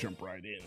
jump right in.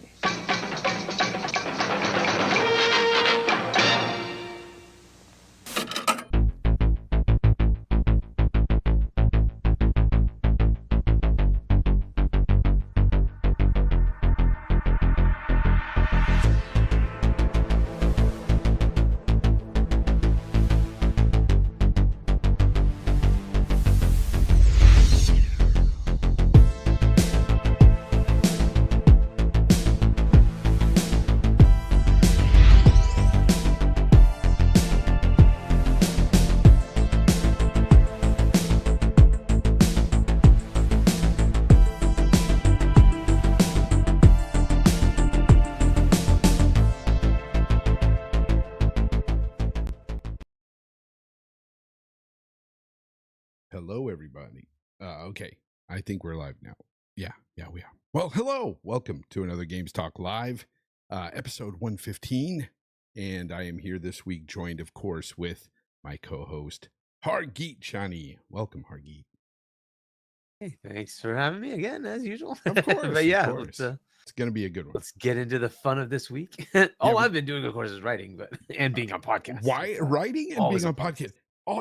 Hello, everybody. Okay, I think we're live now. Yeah, we are. Well, hello. Welcome to another Games Talk Live, episode 115. And I am here this week, joined, of course, with my co-host, Hargeet I. Welcome, Hargeet. Hey, thanks for having me again, as usual. Of course, but yeah, of course. It's going to be a good one. Let's get into the fun of this week. I've been doing, of course, is writing, and being on podcasts. Why writing and being on podcast?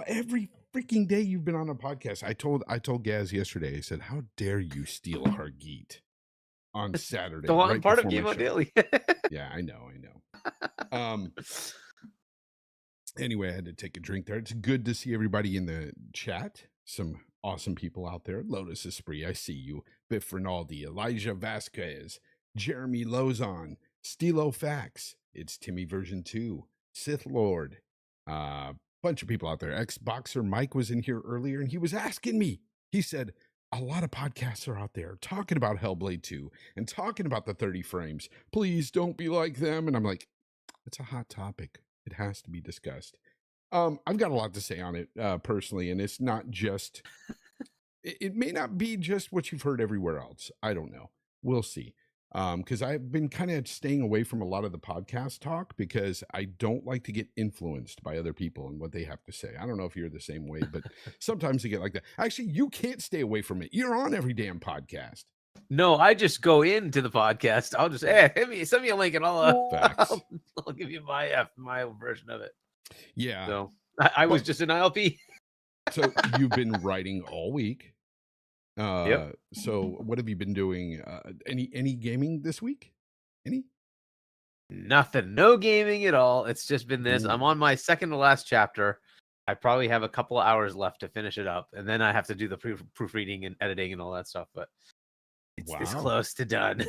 Every freaking day you've been on a podcast. I told Gaz yesterday. I said, "How dare you steal Hargeet on Saturday?" So I'm part of Game On Daily. Yeah, I know. Anyway, I had to take a drink there. It's good to see everybody in the chat. Some awesome people out there. Lotus Esprit, I see you. Biff Rinaldi, Elijah Vasquez, Jeremy Lozon, Stilo Fax. It's Timmy version 2, Sith Lord. Bunch of people out there. Xboxer Mike was in here earlier and he was asking me. He said, a lot of podcasts are out there talking about HellBlade 2 and talking about the 30 frames. Please don't be like them. And I'm like, it's a hot topic. It has to be discussed. I've got a lot to say on it personally, and it's not just, it may not be just what you've heard everywhere else. I don't know. We'll see. Because I've been kind of staying away from a lot of the podcast talk because I don't like to get influenced by other people and what they have to say. I don't know if you're the same way, but sometimes you get like that. Actually, you can't stay away from it. You're on every damn podcast. No, I just go into the podcast. I'll just send me a link and I'll give you my version of it. Yeah. So I was just an ILP. So you've been writing all week. Yep. So what have you been doing? Any gaming this week? Any? Nothing. No gaming at all. It's just been this. I'm on my second to last chapter. I probably have a couple of hours left to finish it up, and then I have to do the proofreading and editing and all that stuff. But it's this close to done.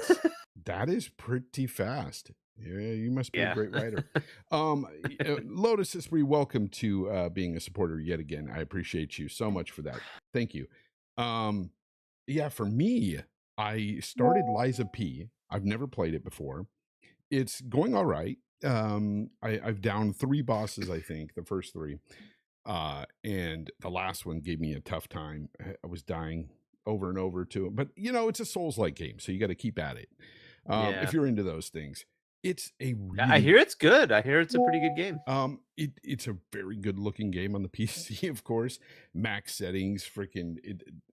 That is pretty fast. Yeah, you must be a great writer. Lotus Esprit, welcome to being a supporter yet again. I appreciate you so much for that. Thank you. For me, I started Liza P. I've never played it before. It's going all right. I've downed 3 bosses, I think, the first 3. And the last one gave me a tough time. I was dying over and over to it. But, it's a Souls-like game, so you got to keep at it. If you're into those things. It's a really, I hear it's good. I hear it's a pretty good game. It's a very good looking game on the PC, of course. Max settings, freaking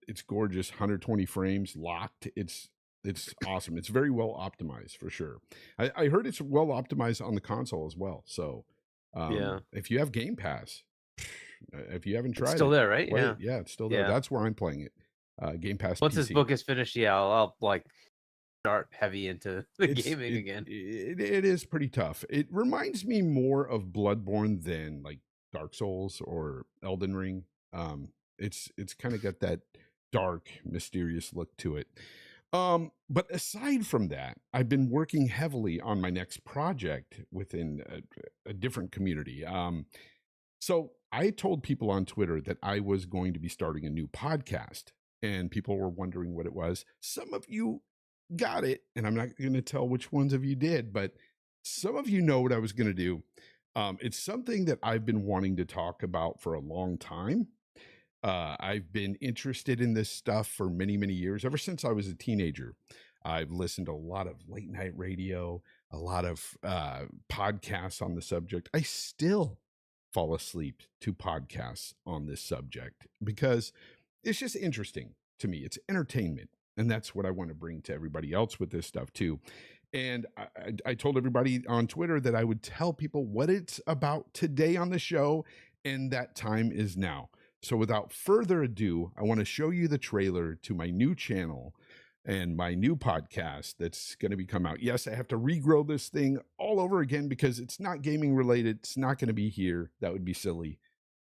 it's gorgeous, 120 frames locked. It's awesome. It's very well optimized for sure. I heard it's well optimized on the console as well. So if you have Game Pass, if you haven't tried it's still there, right? Yeah, it's still there. That's where I'm playing it. Game Pass. Once PC. this book is finished, I'll start heavy into the gaming again. It is pretty tough. It reminds me more of Bloodborne than like Dark Souls or Elden Ring. It's kind of got that dark, mysterious look to it. But aside from that, I've been working heavily on my next project within a different community. So I told people on Twitter that I was going to be starting a new podcast, and people were wondering what it was. Some of you got it, and I'm not going to tell which ones of you did, but some of you know what I was going to do. It's something that I've been wanting to talk about for a long time. I've been interested in this stuff for many, many years. Ever since I was a teenager, I've listened to a lot of late night radio, a lot of podcasts on the subject. I still fall asleep to podcasts on this subject because it's just interesting to me. It's entertainment. And that's what I want to bring to everybody else with this stuff too. And I told everybody on Twitter that I would tell people what it's about today on the show, and that time is now. So without further ado, I want to show you the trailer to my new channel and my new podcast that's going to be come out. Yes, I have to regrow this thing all over again because it's not gaming related. It's not going to be here. That would be silly.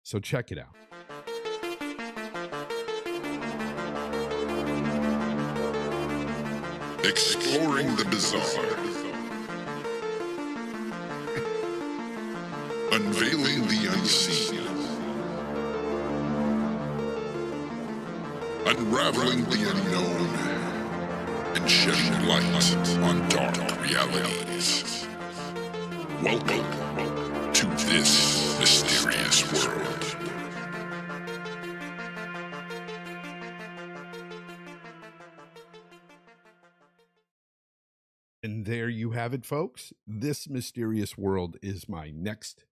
So check it out. Exploring the bizarre. Unveiling the unseen. Unraveling the unknown. And shedding light on dark realities. Welcome to this mysterious world. And there you have it, folks. This mysterious world is my next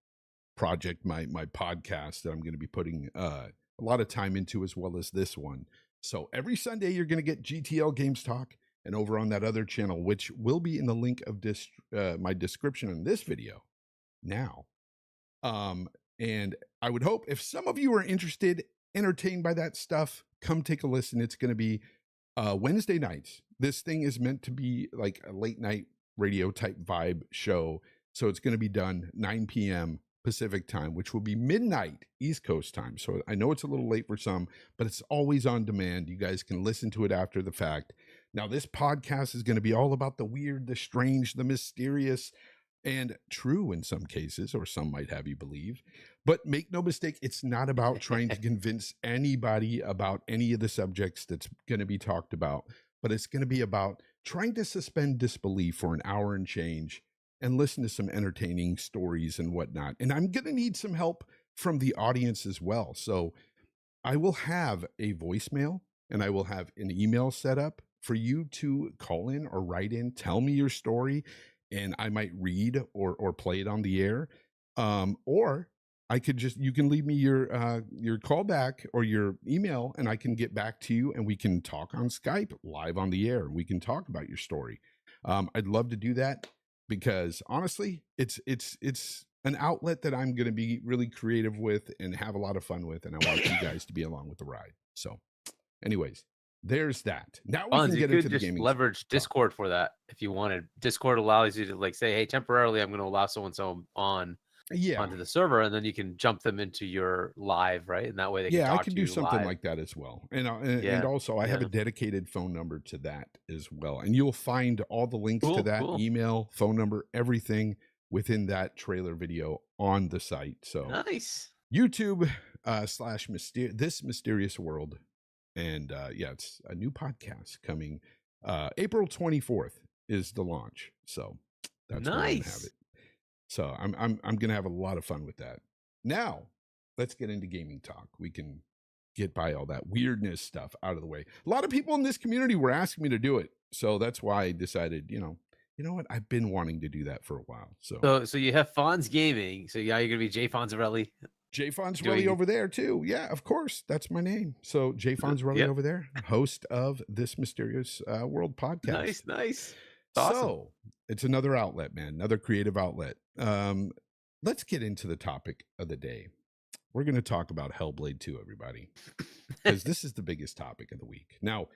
project, my podcast that I'm going to be putting a lot of time into, as well as this one. So every Sunday you're going to get GTL Games Talk, and over on that other channel, which will be in the link of my description in this video now. And I would hope if some of you are interested, entertained by that stuff, come take a listen. It's going to be Wednesday nights. This thing is meant to be like a late night radio type vibe show. So it's going to be done 9 p.m. Pacific time, which will be midnight East Coast time. So I know it's a little late for some, but it's always on demand. You guys can listen to it after the fact. Now, this podcast is going to be all about the weird, the strange, the mysterious, and true in some cases, or some might have you believe. But make no mistake, it's not about trying to convince anybody about any of the subjects that's going to be talked about, but it's going to be about trying to suspend disbelief for an hour and change and listen to some entertaining stories and whatnot. And I'm going to need some help from the audience as well. So I will have a voicemail and I will have an email set up for you to call in or write in, tell me your story, and I might read or play it on the air. Or I could you can leave me your callback or your email, and I can get back to you and we can talk on Skype live on the air. We can talk about your story. I'd love to do that because honestly, it's an outlet that I'm going to be really creative with and have a lot of fun with. And I want you guys to be along with the ride. So anyways, there's that. Now we can get into the gaming. Leverage Discord for that if you wanted. Discord allows you to like say, hey, temporarily I'm going to allow so-and-so onto the server, and then you can jump them into your live, right? And that way they can talk I can to do you something live. like that as well. And also I have a dedicated phone number to that as well. And you'll find all the links to that email, phone number, everything within that trailer video on the site. So nice. YouTube / This Mysterious World. And it's a new podcast coming. April 24th is the launch. So that's where I'm gonna have it. So I'm gonna have a lot of fun with that. Now, let's get into gaming talk. We can get by all that weirdness stuff out of the way. A lot of people in this community were asking me to do it. So that's why I decided, you know what? I've been wanting to do that for a while. So you have Fonz Gaming. So you're gonna be Jay Fonzarelli. Jay Fonzarelli over there too. Yeah, of course. That's my name. So Jay Fonzarelli over there, host of This Mysterious World podcast. Nice. Awesome. So it's another outlet, man, another creative outlet. Let's get into the topic of the day. We're going to talk about HellBlade 2, everybody, because this is the biggest topic of the week. Now,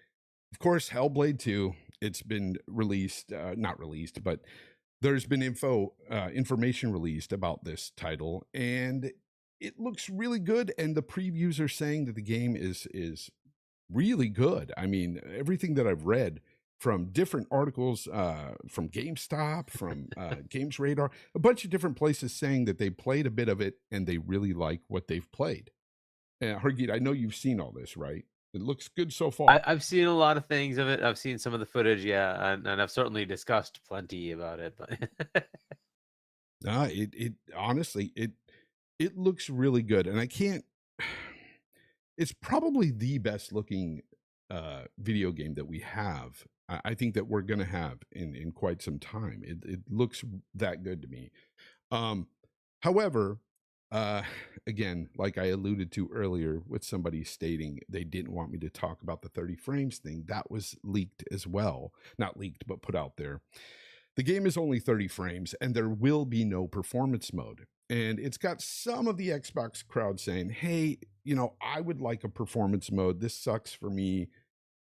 of course, HellBlade 2, it's been released, not released, but there's been information released about this title, and it looks really good. And the previews are saying that the game is really good. I mean, everything that I've read from different articles, from GameStop, from Games Radar, a bunch of different places saying that they played a bit of it and they really like what they've played. Hargeet, I know you've seen all this, right? It looks good so far. I've seen a lot of things of it. I've seen some of the footage, and I've certainly discussed plenty about it. But it honestly, it looks really good, and I can't. It's probably the best looking video game that we have. I think that we're going to have in quite some time. It looks that good to me. However, Again, like I alluded to earlier with somebody stating they didn't want me to talk about the 30 frames thing, that was leaked as well. Not leaked, but put out there. The game is only 30 frames and there will be no performance mode. And it's got some of the Xbox crowd saying, hey, you know, I would like a performance mode. This sucks for me.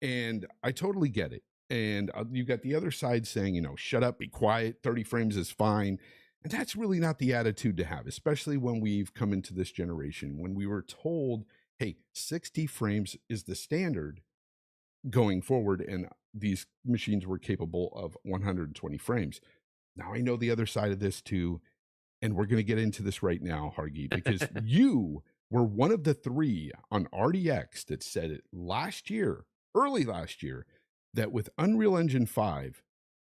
And I totally get it. And you got the other side saying, you know, shut up, be quiet, 30 frames is fine. And that's really not the attitude to have, especially when we've come into this generation, when we were told, hey, 60 frames is the standard going forward. And these machines were capable of 120 frames. Now I know the other side of this too. And we're going to get into this right now, Hargeet, because you were one of the 3 on RDX that said it last year, early last year, that with Unreal Engine 5,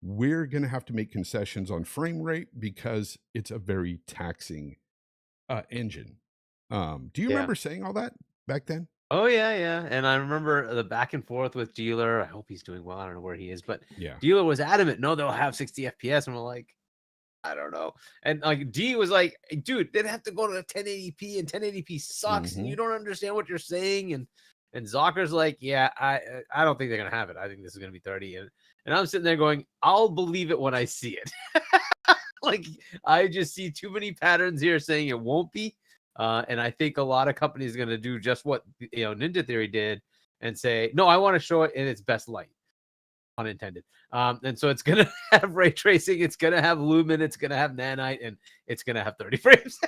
we're going to have to make concessions on frame rate because it's a very taxing engine. Do you remember saying all that back then? Oh yeah. And I remember the back and forth with Dealer. I hope he's doing well. I don't know where he is, but Dealer was adamant. No, they'll have 60 FPS. And we're like, I don't know. And like D was like, dude, they'd have to go to 1080p and 1080p sucks. And you don't understand what you're saying. And Zocker's like, yeah, I don't think they're going to have it. I think this is going to be 30. And I'm sitting there going, I'll believe it when I see it. Like, I just see too many patterns here saying it won't be. And I think a lot of companies are going to do just what, you know, Ninja Theory did and say, no, I want to show it in its best light. Unintended. And so it's going to have ray tracing. It's going to have lumen. It's going to have nanite, and it's going to have 30 frames.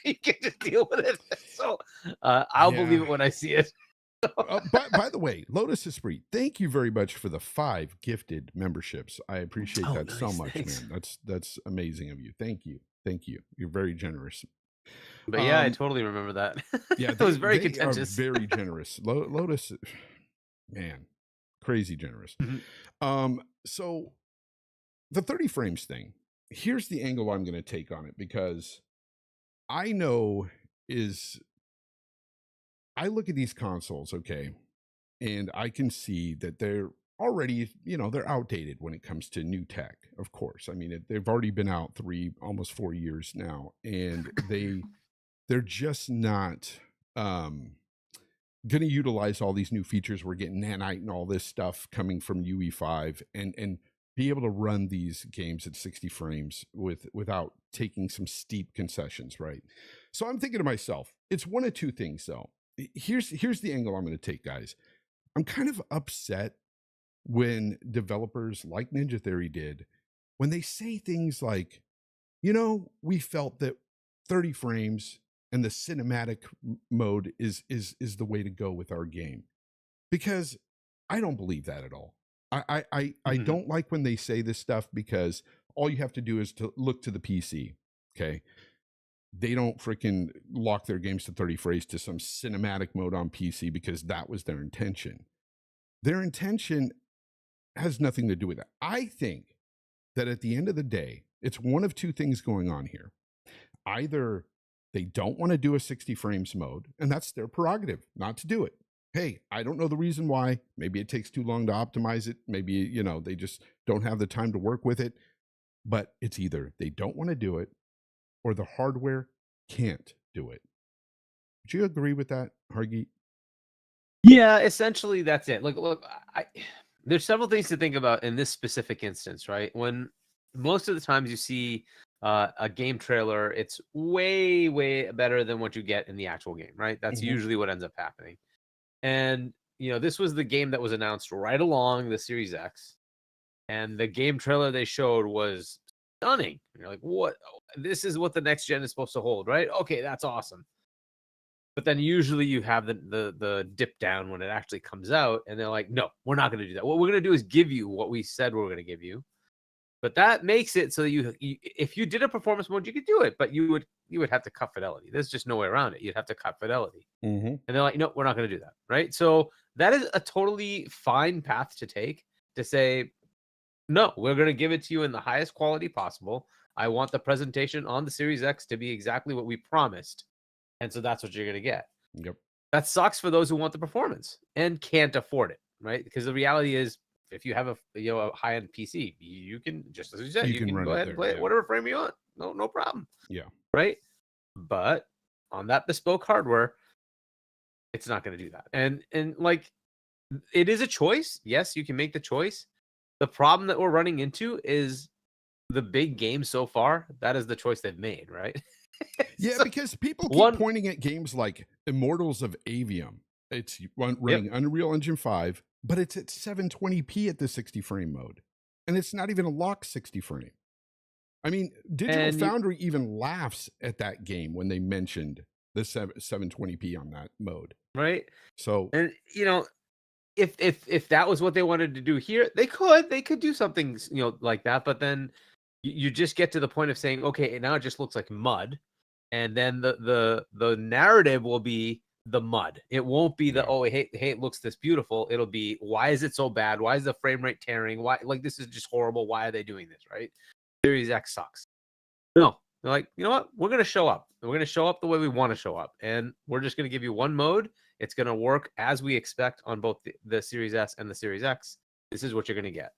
You can just deal with it. So I'll believe it when I see it. By the way, Lotus Esprit, thank you very much for the 5 gifted memberships. I appreciate that so much, thanks. Man. That's amazing of you. Thank you. You're very generous. But yeah, I totally remember that. Yeah, it was very contentious. Very generous. Lotus, man, crazy generous. So the 30 frames thing, here's the angle I'm going to take on it, because I know I look at these consoles, okay, and I can see that they're already, you know, they're outdated when it comes to new tech, of course. I mean, they've already been out almost 4 years now, and they're just not going to utilize all these new features. We're getting nanite and all this stuff coming from UE5 and be able to run these games at 60 frames without taking some steep concessions, right? So I'm thinking to myself, it's one of 2 things though. Here's the angle I'm going to take, guys. I'm kind of upset when developers like Ninja Theory did, when they say things like, you know, we felt that 30 frames and the cinematic mode is the way to go with our game, because I don't believe that at all. I don't like when they say this stuff, because all you have to do is to look to the PC. Okay. They don't freaking lock their games to 30 frames to some cinematic mode on PC because that was their intention. Their intention has nothing to do with that. I think that at the end of the day, it's one of 2 things going on here. Either they don't want to do a 60 frames mode, and that's their prerogative not to do it. Hey, I don't know the reason why. Maybe it takes too long to optimize it. Maybe, you know, they just don't have the time to work with it. But it's either they don't want to do it or the hardware can't do it. Would you agree with that, Hargeet? Yeah, essentially that's it. Look, there's several things to think about in this specific instance, right? When most of the times you see a game trailer, it's way, way better than what you get in the actual game, right? That's usually what ends up happening. And, you know, this was the game that was announced right along the Series X. And the game trailer they showed was stunning. You're like, what? This is what the next gen is supposed to hold, right? Okay, that's awesome. But then usually you have the dip down when it actually comes out, and they're like, no, we're not going to do that. What we're going to do is give you what we said we're going to give you. But that makes it so that you if you did a performance mode, you could do it, but you would have to cut fidelity. There's just no way around it. You'd have to cut fidelity. And they're like, no, we're not going to do that, right? So that is a totally fine path to take, to say, no, we're going to give it to you in the highest quality possible. I want the presentation on the Series X to be exactly what we promised. And so that's what you're going to get. Yep. That sucks for those who want the performance and can't afford it, right? Because the reality is, if you have a high-end PC, you can, just as you said, you can go ahead and play it whatever frame you want. No problem. Yeah. Right. But on that bespoke hardware, it's not going to do that. And like, it is a choice. Yes, you can make the choice. The problem that we're running into is the big games so far. That is the choice they've made, right? Yeah, So, because people keep pointing at games like Immortals of AVM. It's running Unreal Engine 5, but it's at 720p at the 60 frame mode. And it's not even a locked 60 frame. I mean, Digital Foundry even laughs at that game when they mentioned the 720p on that mode. Right. So, and you know, if that was what they wanted to do here, they could do something, you know, like that. But then you just get to the point of saying, okay, now it just looks like mud. And then the narrative will be the mud. It won't be the, oh, hey, it looks this beautiful. It'll be, why is it so bad? Why is the frame rate tearing? Why, like, this is just horrible. Why are they doing this, right? Series X sucks. No, they're like, you know what? We're going to show up. We're going to show up the way we want to show up. And we're just going to give you one mode. It's going to work as we expect on both the Series S and the Series X. This is what you're going to get.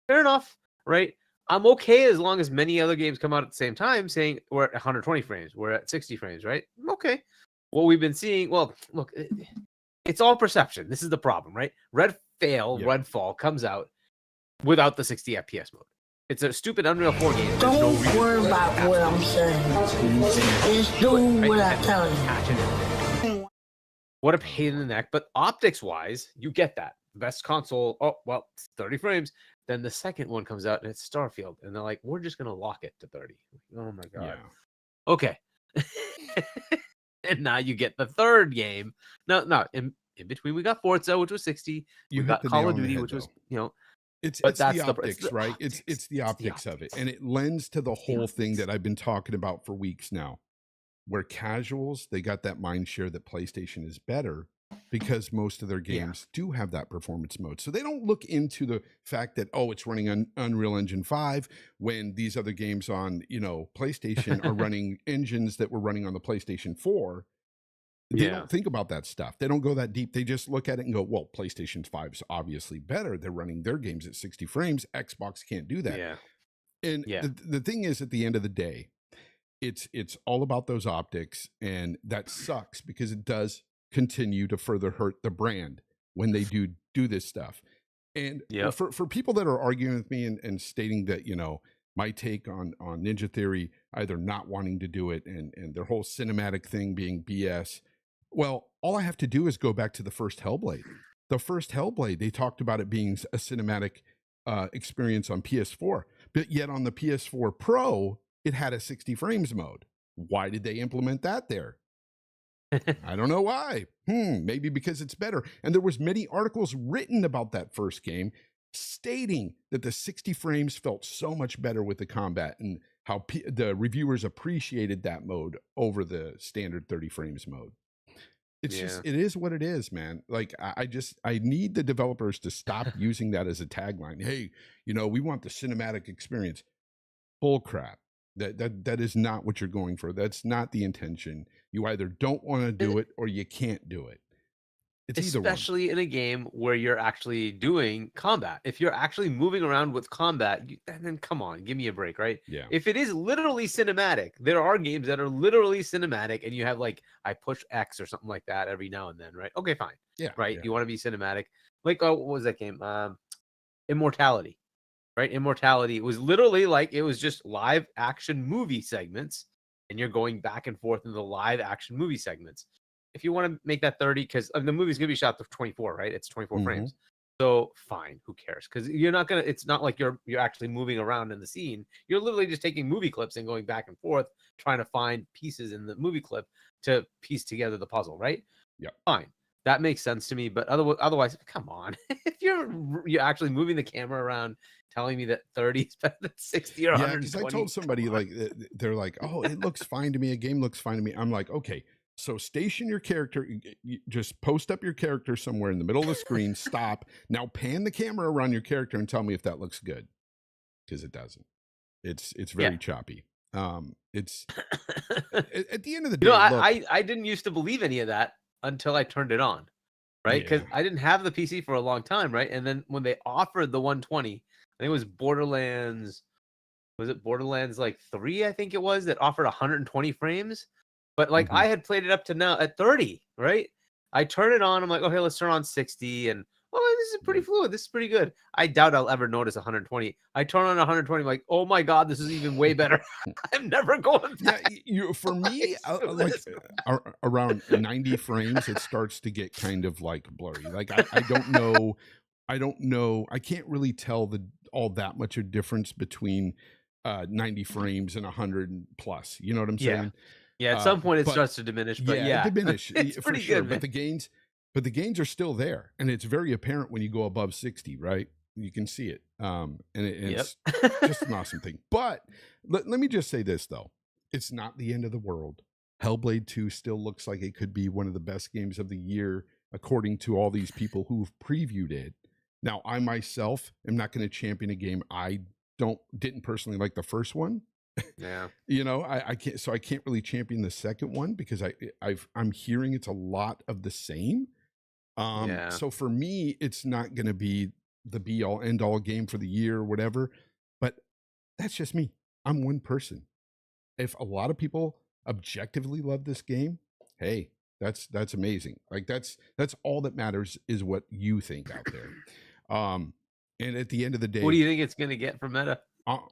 Fair enough, right? I'm okay as long as many other games come out at the same time saying we're at 120 frames, we're at 60 frames, right? Okay. What we've been seeing, well, look, it's all perception. This is the problem, right? Redfall comes out without the 60 FPS mode. It's a stupid Unreal 4 game. Don't worry about what I'm saying. Just do what I tell you. What a pain in the neck. But optics-wise, you get that. Best console, oh, well, it's 30 frames. Then the second one comes out and it's Starfield. And they're like, we're just going to lock it to 30. Oh, my God. Yeah. Okay. And now you get the third game. No, in between we got Forza, which was 60. We got Call of Duty, which was, you know. It's the optics, right? It's the optics of it. And it lends to the whole thing that I've been talking about for weeks now, where casuals, they got that mind share that PlayStation is better because most of their games do have that performance mode. So they don't look into the fact that, oh, it's running on Unreal Engine 5 when these other games on, you know, PlayStation are running engines that were running on the PlayStation 4. They don't think about that stuff. They don't go that deep. They just look at it and go, well, PlayStation 5 is obviously better. They're running their games at 60 frames. Xbox can't do that. Yeah. And the thing is, at the end of the day, it's all about those optics. And that sucks because it does continue to further hurt the brand when they do this stuff. And for people that are arguing with me and stating that, you know, my take on Ninja Theory either not wanting to do it and their whole cinematic thing being BS, well, all I have to do is go back to the first HellBlade. The first HellBlade, they talked about it being a cinematic experience on PS4, but yet on the PS4 Pro, it had a 60 frames mode. Why did they implement that there? I don't know why. Maybe because it's better. And there was many articles written about that first game stating that the 60 frames felt so much better with the combat and how the reviewers appreciated that mode over the standard 30 frames mode. It's just, it is what it is, man. Like, I need the developers to stop using that as a tagline. Hey, you know, we want the cinematic experience. Bull crap. That is not what you're going for. That's not the intention. You either don't want to do it or you can't do it. It's especially in a game where you're actually doing combat. If you're actually moving around with combat, then come on, give me a break, right? Yeah. If it is literally cinematic, there are games that are literally cinematic, and you have like, I push X or something like that every now and then, right? Okay, fine. Yeah. Right. Yeah. You want to be cinematic. Like, what was that game? Immortality. Right? Immortality was literally like, it was just live action movie segments, and you're going back and forth in the live action movie segments. If you want to make that 30, because the movie's going to be shot to 24, right? It's 24 frames. So fine, who cares? Because you're not going to, it's not like you're actually moving around in the scene. You're literally just taking movie clips and going back and forth, trying to find pieces in the movie clip to piece together the puzzle, right? Yeah. Fine. That makes sense to me. But otherwise, come on. If you're actually moving the camera around, telling me that 30 is better than 60 or 120. Because I told somebody, like, they're like, oh, it looks fine to me. A game looks fine to me. I'm like, okay. So station your character, you just post up your character somewhere in the middle of the screen, stop. Now pan the camera around your character and tell me if that looks good. Because it doesn't. It's very choppy. It's at the end of the day. You know, I didn't used to believe any of that until I turned it on. Right? Because I didn't have the PC for a long time, right? And then when they offered the 120, I think it was Borderlands like 3, I think it was, that offered 120 frames. But like Mhm. I had played it up to now at 30, right? I turn it on. I'm like, okay, let's turn on 60, and oh, this is pretty fluid. This is pretty good. I doubt I'll ever notice 120. I turn on 120. I'm like, oh my god, this is even way better. I'm never going Yeah, back. you for me, Screw like this. around 90 frames, it starts to get kind of like blurry. Like I don't know, I can't really tell all that much of difference between 90 frames and 100 plus. You know what I'm Yeah. saying? Yeah, at some point it But starts to diminish, but yeah, yeah, diminish it's for pretty sure. good, man. But the gains are still there, and it's very apparent when you go above 60, right? You can see it, and Yep. it's just an awesome thing. But let me just say this though, it's not the end of the world. Hellblade 2 still looks like it could be one of the best games of the year, according to all these people who've previewed it. Now, I myself am not going to champion a game I didn't personally like the first one. Yeah. You know, I can't really champion the second one because I'm hearing it's a lot of the same. Yeah. So for me, it's not going to be the be all end all game for the year or whatever, but that's just me. I'm one person. If a lot of people objectively love this game, hey, that's amazing. Like that's all that matters is what you think out there. And at the end of the day, What do you think it's going to get for meta?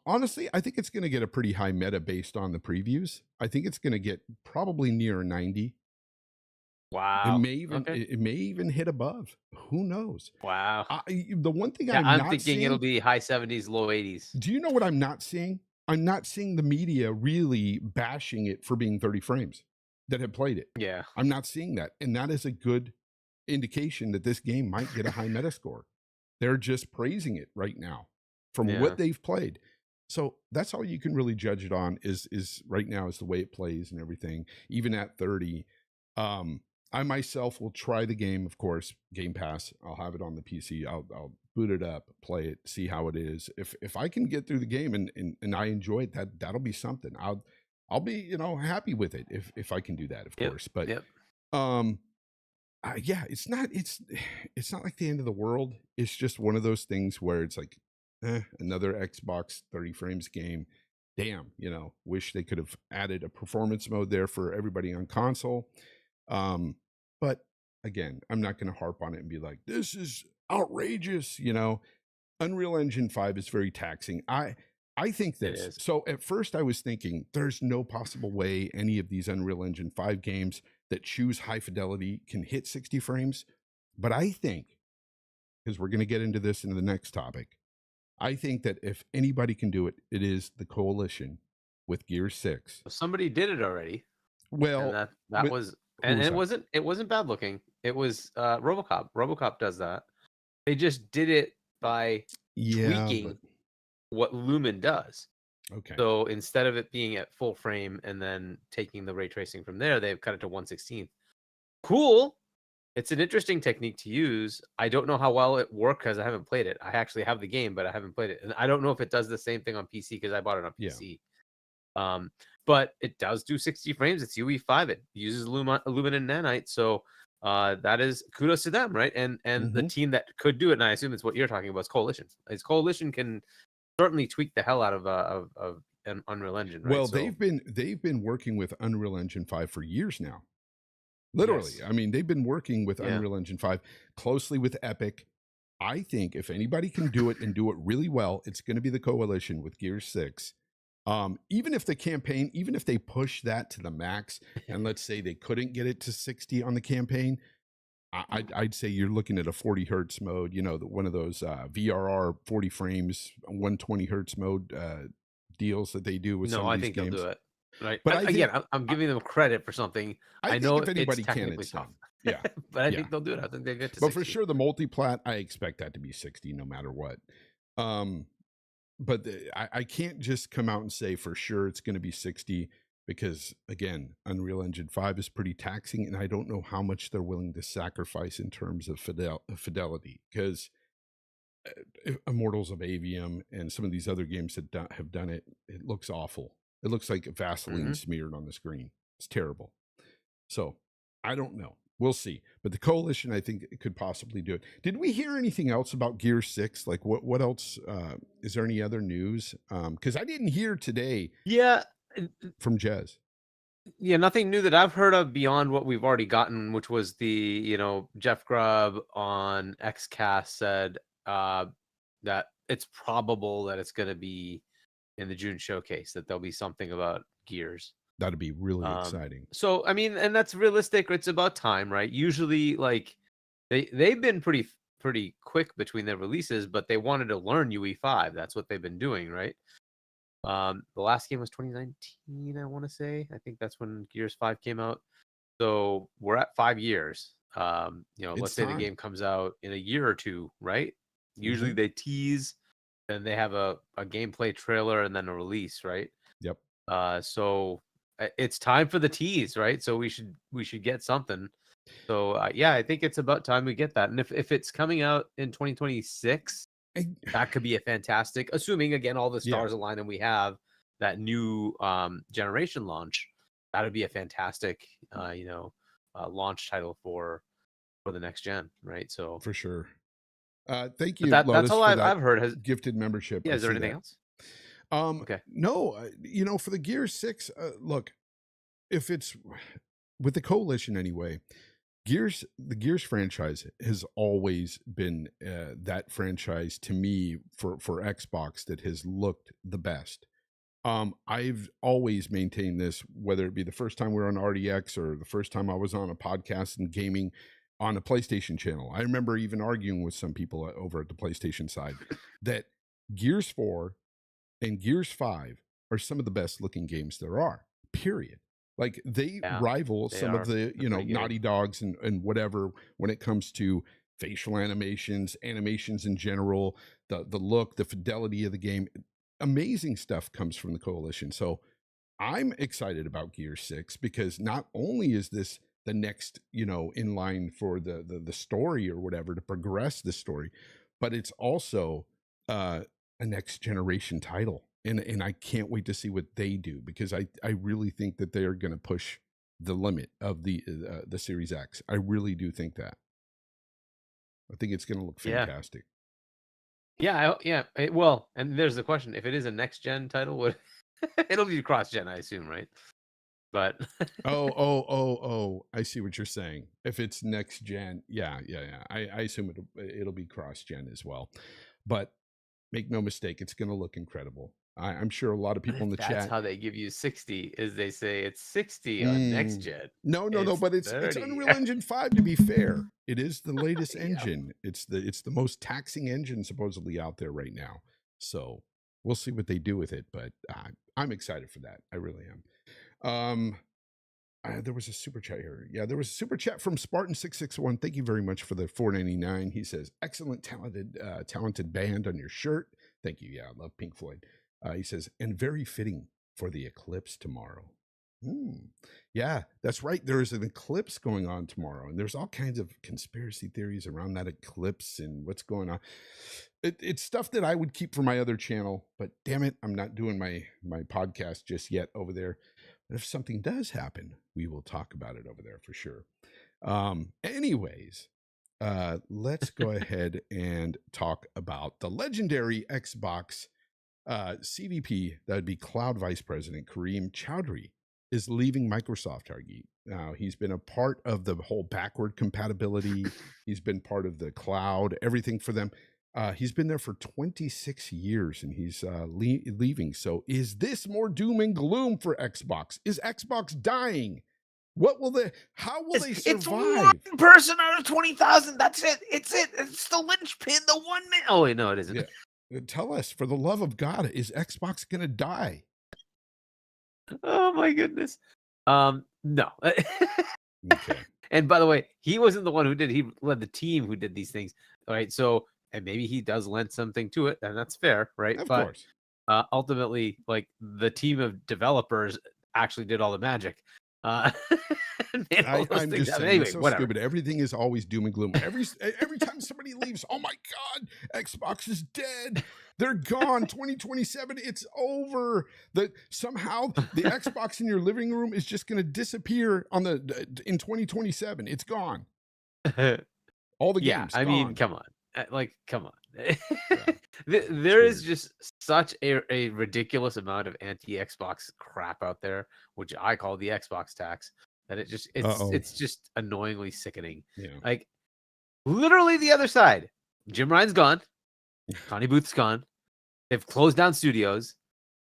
honestly, I think it's going to get a pretty high meta based on the previews. I think it's going to get probably near 90. Wow. It may even hit above. Who knows? Wow. The one thing Yeah, I'm I'm not thinking seeing, it'll be high 70s, low 80s. do you know what I'm not seeing? I'm not seeing the media really bashing it for being 30 frames that have played it. Yeah. I'm not seeing that. And that is a good indication that this game might get a high meta score. They're just praising it right now from Yeah. what they've played. So that's all you can really judge it on is right now is the way it plays and everything, even at 30. I myself will try the game, of course, Game Pass. I'll have it on the PC. I'll boot it up, play it, see how it is. If I can get through the game and I enjoy it, that'll be something. I'll be, happy with it if I can do that, of course. But yeah, it's not like the end of the world. It's just one of those things where it's like, another Xbox 30 frames game. Damn, wish they could have added a performance mode there for everybody on console. But again, I'm not going to harp on it and be like, this is outrageous. Unreal Engine 5 is very taxing. I think this. So at first I was thinking there's no possible way any of these Unreal Engine 5 games that choose high fidelity can hit 60 frames. But I think, because we're going to get into this in the next topic, I think that if anybody can do it, it is the Coalition with Gear 6. Somebody did it already. Well, and that was it wasn't bad looking. It was RoboCop. RoboCop does that. They just did it by tweaking what Lumen does. Okay. So instead of it being at full frame and then taking the ray tracing from there, they've cut it to 1/16. Cool. It's an interesting technique to use. I don't know how well it worked because I haven't played it. I actually have the game, but I haven't played it. And I don't know if it does the same thing on PC because I bought it on PC. But it does do 60 frames. It's UE5. It uses Lumen and Nanite. So that is kudos to them, right? And the team that could do it, and I assume it's what you're talking about, is Coalition. Coalition can certainly tweak the hell out of an Unreal Engine, right? Well, they've been working with Unreal Engine 5 for years now. Literally. Yes. I mean, they've been working with Unreal Engine 5 closely with Epic. I think if anybody can do it and do it really well, it's going to be the Coalition with Gear 6. Even if the campaign, even if they push that to the max, and let's say they couldn't get it to 60 on the campaign, I'd say you're looking at a 40 hertz mode, one of those VRR 40 frames, 120 hertz mode deals that they do with some of these games. They'll do it. Right. But I'm giving them credit for something. I know if anybody it's can, it's tough. done. Yeah. But I think they'll do it. I think they get to 60. But for sure, the multiplat, I expect that to be 60 no matter what. But I can't just come out and say for sure it's going to be 60 because, again, Unreal Engine 5 is pretty taxing, and I don't know how much they're willing to sacrifice in terms of fidelity because Immortals of AVM and some of these other games that have done it, it looks awful. It looks like Vaseline smeared on the screen. It's terrible. So I don't know. We'll see. But the Coalition, I think, it could possibly do it. Did we hear anything else about Gear 6? Like, what else? Is there any other news? Because I didn't hear today. Yeah. From Jez. Yeah, nothing new that I've heard of beyond what we've already gotten, which was the, Jeff Grubb on XCast said that it's probable that it's going to be in the June showcase, that there'll be something about Gears. That'd be really exciting. So, I mean, and that's realistic. It's about time, right? Usually, like, they've been pretty quick between their releases, but they wanted to learn UE5. That's what they've been doing, right? The last game was 2019, I want to say. I think that's when Gears 5 came out. So we're at 5 years. Let's say the game comes out in a year or two, right? Usually they tease, and they have a gameplay trailer and then a release, right? Yep. So it's time for the tease, right? So we should get something. So yeah, I think it's about time we get that. And if it's coming out in 2026. That could be a fantastic, assuming again all the stars align and we have that new generation launch. That would be a fantastic, launch title for the next gen, right? So for sure. Thank you. That's all I've heard. Has gifted membership. Yeah, is there anything else? Okay. No, for the Gears 6, look, if it's with the Coalition anyway. The Gears franchise has always been that franchise to me for Xbox that has looked the best. I've always maintained this, whether it be the first time we were on RDX or the first time I was on a podcast and gaming on a PlayStation channel. I remember even arguing with some people over at the PlayStation side that Gears 4 and Gears 5 are some of the best looking games there are, period. Like they rival some of the, Naughty Dogs and whatever when it comes to facial animations in general, the look, the fidelity of the game. Amazing stuff comes from the Coalition. So I'm excited about Gear 6 because not only is this the next, in line for the story or whatever to progress the story, but it's also a next generation title. And I can't wait to see what they do because I really think that they are going to push the limit of the Series X. I really do think that. I think it's going to look fantastic. Yeah. Well, and there's the question: if it is a next gen title, it'll be cross gen, I assume, right? But oh, I see what you're saying. If it's next gen, yeah. I assume it'll be cross gen as well. But make no mistake, it's going to look incredible. I'm sure a lot of people in the chat. That's how they give you 60, is they say it's 60 on next gen. No, but it's Unreal Engine 5. To be fair, it is the latest engine. It's the most taxing engine supposedly out there right now. So we'll see what they do with it. But I'm excited for that. I really am. There was a super chat here. Yeah, there was a super chat from Spartan661. Thank you very much for the $4.99. He says, "Excellent, talented band on your shirt." Thank you. Yeah, I love Pink Floyd. He says, "And very fitting for the eclipse tomorrow." Yeah, that's right. There is an eclipse going on tomorrow, and there's all kinds of conspiracy theories around that eclipse and what's going on. It's stuff that I would keep for my other channel, but damn it, I'm not doing my podcast just yet over there. But if something does happen, we will talk about it over there for sure. Anyways, let's go ahead and talk about the legendary Xbox CVP. That would be Cloud Vice President Kareem Chowdhury is leaving Microsoft, Hargeet. Now, he's been a part of the whole backward compatibility. He's been part of the cloud, everything for them. He's been there for 26 years and he's leaving. So is this more doom and gloom for Xbox? Is Xbox dying? How will they survive? It's one person out of 20,000. That's it. It's the linchpin, the one man. Oh, wait, no, it isn't. Yeah. Tell us, for the love of God, is Xbox going to die? Oh, my goodness. No. Okay. And by the way, he wasn't the one who did. He led the team who did these things. All right. So, and maybe he does lend something to it, and that's fair, right? Of course. Ultimately, like the team of developers actually did all the magic. I'm just saying, anyway, it's so whatever. stupid. Everything is always doom and gloom. Every time somebody leaves, oh my God, Xbox is dead. They're gone. 2027, it's over. That somehow the Xbox in your living room is just going to disappear in 2027. It's gone. All the games. I gone. mean, come on. Come on. There is just such a ridiculous amount of anti-Xbox crap out there, which I call the Xbox tax, that it's just annoyingly sickening. Yeah. Like literally the other side. Jim Ryan's gone. Connie Booth's gone. They've closed down studios,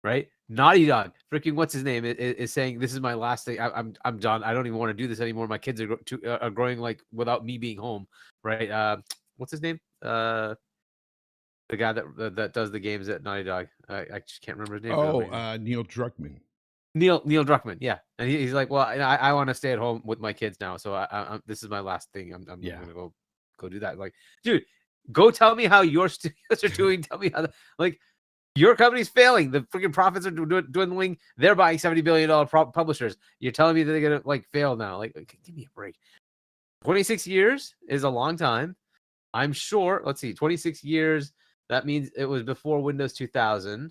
right? Naughty Dog, freaking what's his name, is saying this is my last thing. I'm done. I don't even want to do this anymore. My kids are growing like without me being home, right? What's his name? The guy that does the games at Naughty Dog. I just can't remember his name. Neil Druckmann. Neil Druckmann, yeah. And he's like, well, I want to stay at home with my kids now, so this is my last thing. I'm gonna go do that. Like, dude, go tell me how your studios are doing. Tell me how like your company's failing. The freaking profits are dwindling. They're buying $70 billion publishers. You're telling me that they're gonna like fail now? Like, give me a break. 26 years is a long time. I'm sure. Let's see, 26 years. That means it was before Windows 2000,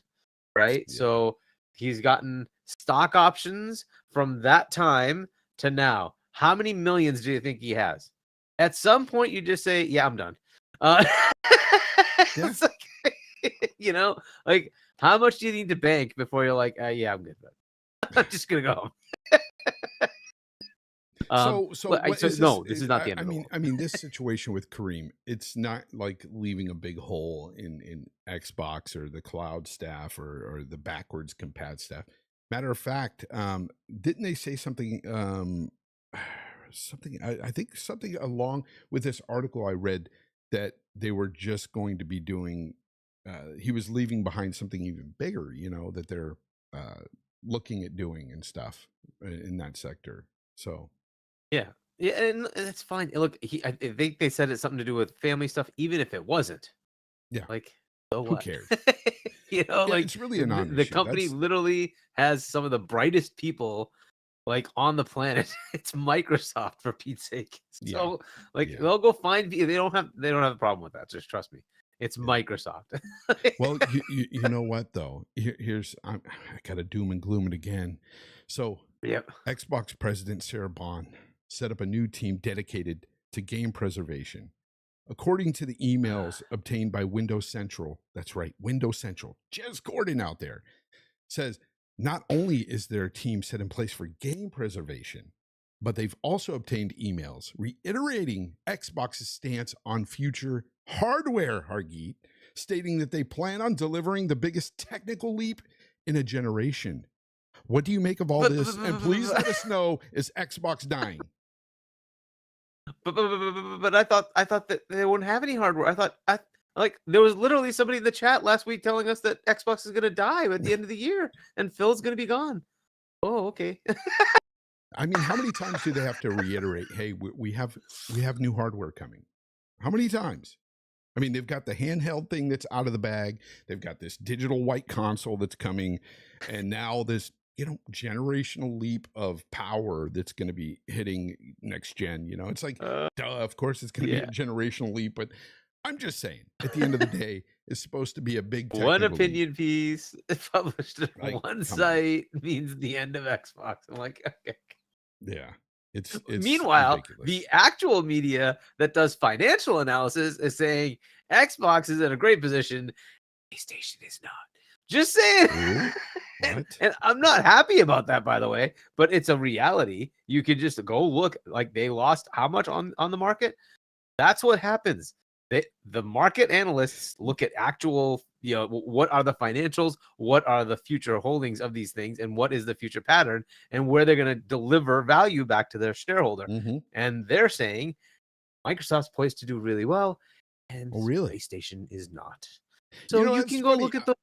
right? Yeah. So he's gotten stock options from that time to now. How many millions do you think he has? At some point, you just say, "Yeah, I'm done." It's like, like how much do you need to bank before you're like, "Yeah, I'm good. I'm just gonna go home." This is not the end of the world. I mean, this situation with Kareem, it's not like leaving a big hole in Xbox or the cloud staff or the backwards compat staff. Matter of fact, didn't they say something? I think something along with this article I read that they were just going to be doing. He was leaving behind something even bigger, that they're looking at doing and stuff in that sector. So. Yeah, and that's fine. Look, I think they said it's something to do with family stuff, even if it wasn't. Yeah, like so who what? cares? Like it's really a non-issue. The company literally has some of the brightest people like on the planet. It's Microsoft, for Pete's sake. So they'll go find. They don't have a problem with that. Just trust me. It's Microsoft. Well, you know what though? Here's I gotta doom and gloom it again. So Xbox President Sarah Bond set up a new team dedicated to game preservation. According to the emails obtained by Windows Central, that's right, Windows Central, Jez Gordon out there, says not only is their team set in place for game preservation, but they've also obtained emails reiterating Xbox's stance on future hardware, Hargeet, stating that they plan on delivering the biggest technical leap in a generation. What do you make of all this? And please let us know, is Xbox dying? But I thought that they wouldn't have any hardware. I thought like there was literally somebody in the chat last week telling us that Xbox is going to die at the end of the year and Phil's going to be gone. Oh, okay. I mean, how many times do they have to reiterate, hey, we have new hardware coming? How many times? I mean, they've got the handheld thing that's out of the bag. They've got this digital white console that's coming. And now this, generational leap of power that's going to be hitting next gen. It's like, duh, of course it's going to be a generational leap. But I'm just saying, at the end of the day, it's supposed to be a big one opinion leap. Piece published on one site means the end of Xbox. I'm like, okay. Yeah. It's Meanwhile, ridiculous. The actual media that does financial analysis is saying Xbox is in a great position. PlayStation is not. Just saying. Ooh, and I'm not happy about that, by the way, but it's a reality. You can just go look. Like, they lost how much on the market? That's what happens. The market analysts look at actual, what are the financials, what are the future holdings of these things, and what is the future pattern, and where they're going to deliver value back to their shareholder. Mm-hmm. And they're saying Microsoft's poised to do really well, and PlayStation is not. So you can go look at the.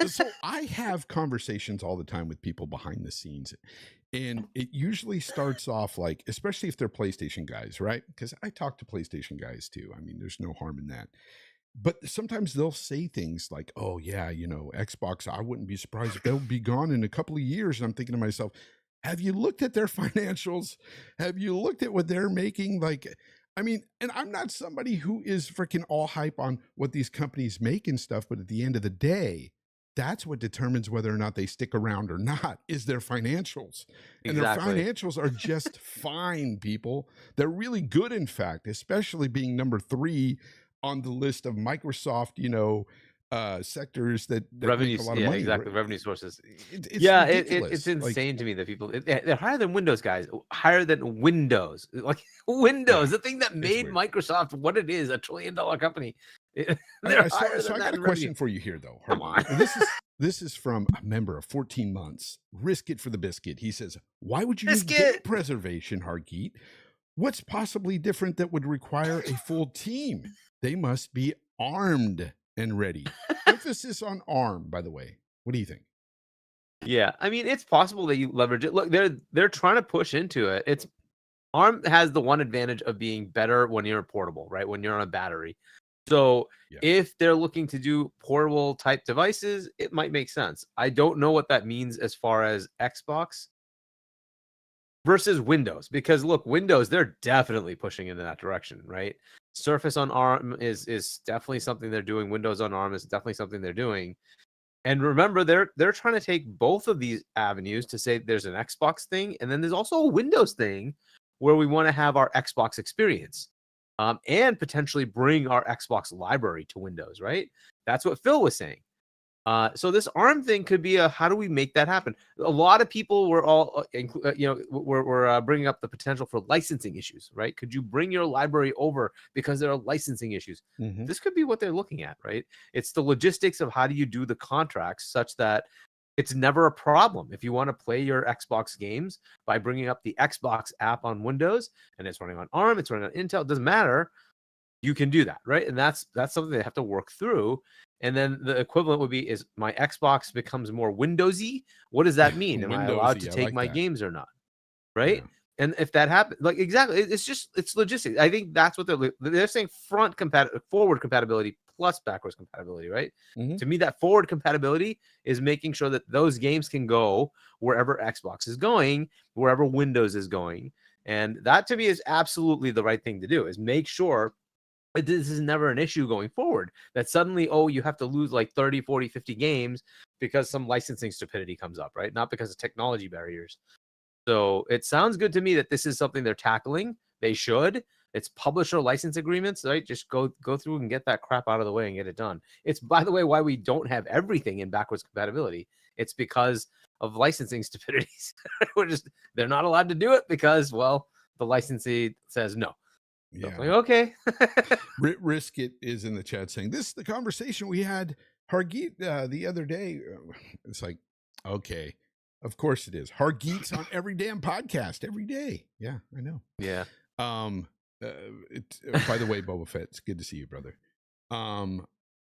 So I have conversations all the time with people behind the scenes, and it usually starts off like, especially if they're PlayStation guys, right? Because I talk to PlayStation guys too. I mean, there's no harm in that. But sometimes they'll say things like, oh yeah, Xbox, I wouldn't be surprised if they'll be gone in a couple of years. And I'm thinking to myself, have you looked at their financials? Have you looked at what they're making? Like, I mean, and I'm not somebody who is freaking all hype on what these companies make and stuff, but at the end of the day, that's what determines whether or not they stick around or not, is their financials. And their financials are just fine, people. They're really good, in fact, especially being number 3 on the list of Microsoft, sectors that revenue, make a lot of yeah, money. exactly, revenue sources. It's Yeah, ridiculous. it's insane to me that people they're higher than Windows, guys, higher than Windows. Like Windows, the thing that made weird. Microsoft what it is, $1 trillion company. They're higher than I that got a in question revenue. for you here, though. Come Hargeet. on. This is from a member of 14 months. Risk it for the biscuit. He says, "Why would you use Biscuit! data preservation, Hargeet? What's possibly different that would require a full team? They must be armed and ready." Emphasis on arm, by the way. What do you think? Yeah, I mean, it's possible that you leverage it. Look, they're trying to push into it. It's ARM has the one advantage of being better when you're portable, right? When you're on a battery. So Yeah. if they're looking to do portable type devices, it might make sense. I don't know what that means as far as Xbox versus Windows, because look, Windows, they're definitely pushing into that direction, right? Surface on ARM is definitely something they're doing. Windows on ARM is definitely something they're doing. And remember, they're trying to take both of these avenues to say there's an Xbox thing, and then there's also a Windows thing where we want to have our Xbox experience, and potentially bring our Xbox library to Windows, right? That's what Phil was saying. So this ARM thing could be how do we make that happen? A lot of people were all, were bringing up the potential for licensing issues, right? Could you bring your library over because there are licensing issues? Mhm. This could be what they're looking at, right? It's the logistics of how do you do the contracts such that it's never a problem. If you want to play your Xbox games by bringing up the Xbox app on Windows and it's running on ARM, it's running on Intel, it doesn't matter. You can do that, right? And that's something they have to work through. And then the equivalent would be, is my Xbox becomes more Windowsy? What does that mean? Am I allowed to Windowsy, I take like my that. games or not? Right? Yeah. And if that happens, like exactly, it's logistics. I think that's what they're saying. Forward compatibility plus backwards compatibility, right? Mhm. To me, that forward compatibility is making sure that those games can go wherever Xbox is going, wherever Windows is going, and that to me is absolutely the right thing to do. Is make sure this is never an issue going forward, that suddenly, oh, you have to lose like 30, 40, 50 games because some licensing stupidity comes up, right? Not because of technology barriers. So it sounds good to me that this is something they're tackling. They should. It's publisher license agreements, right? Just go through and get that crap out of the way and get it done. It's, by the way, why we don't have everything in backwards compatibility. It's because of licensing stupidities. They're not allowed to do it because, well, the licensee says no. So Yeah. like, okay. Risk It is in the chat saying, this is the conversation we had, Hargeet, the other day. It's like, okay, of course it is. Hargeet's on every damn podcast every day. Yeah, I know. Yeah. By the way, Boba Fett, it's good to see you, brother.